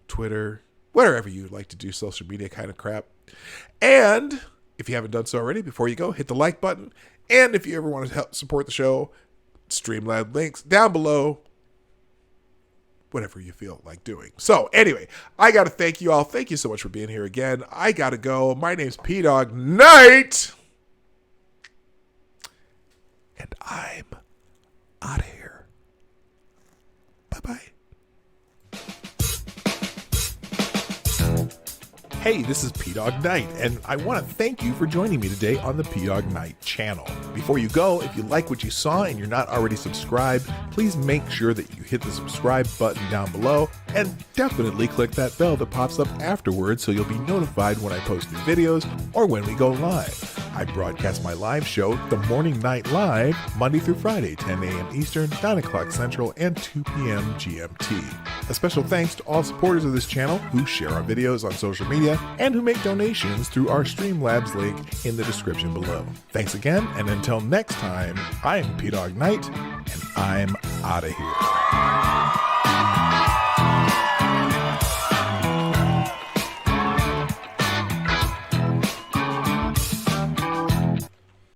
S1: Twitter, wherever you like to do social media kind of crap. And if you haven't done so already, before you go, hit the like button. And if you ever want to help support the show, Streamlab links down below. Whatever you feel like doing. So anyway, I got to thank you all. Thank you so much for being here again. I got to go. My name's Dawg Knight. And I'm out of here. Bye-bye. Hey, this is Dawg Knight, and I want to thank you for joining me today on the Dawg Knight channel. Before you go, if you like what you saw and you're not already subscribed, please make sure that you hit the subscribe button down below, and definitely click that bell that pops up afterwards so you'll be notified when I post new videos or when we go live. I broadcast my live show, The Morning Night Live, Monday through Friday, 10 a.m. Eastern, 9 o'clock Central, and 2 p.m. GMT. A special thanks to all supporters of this channel who share our videos on social media and who make donations through our Streamlabs link in the description below. Thanks again, and until next time, I'm Dawg Knight, and I'm out of here.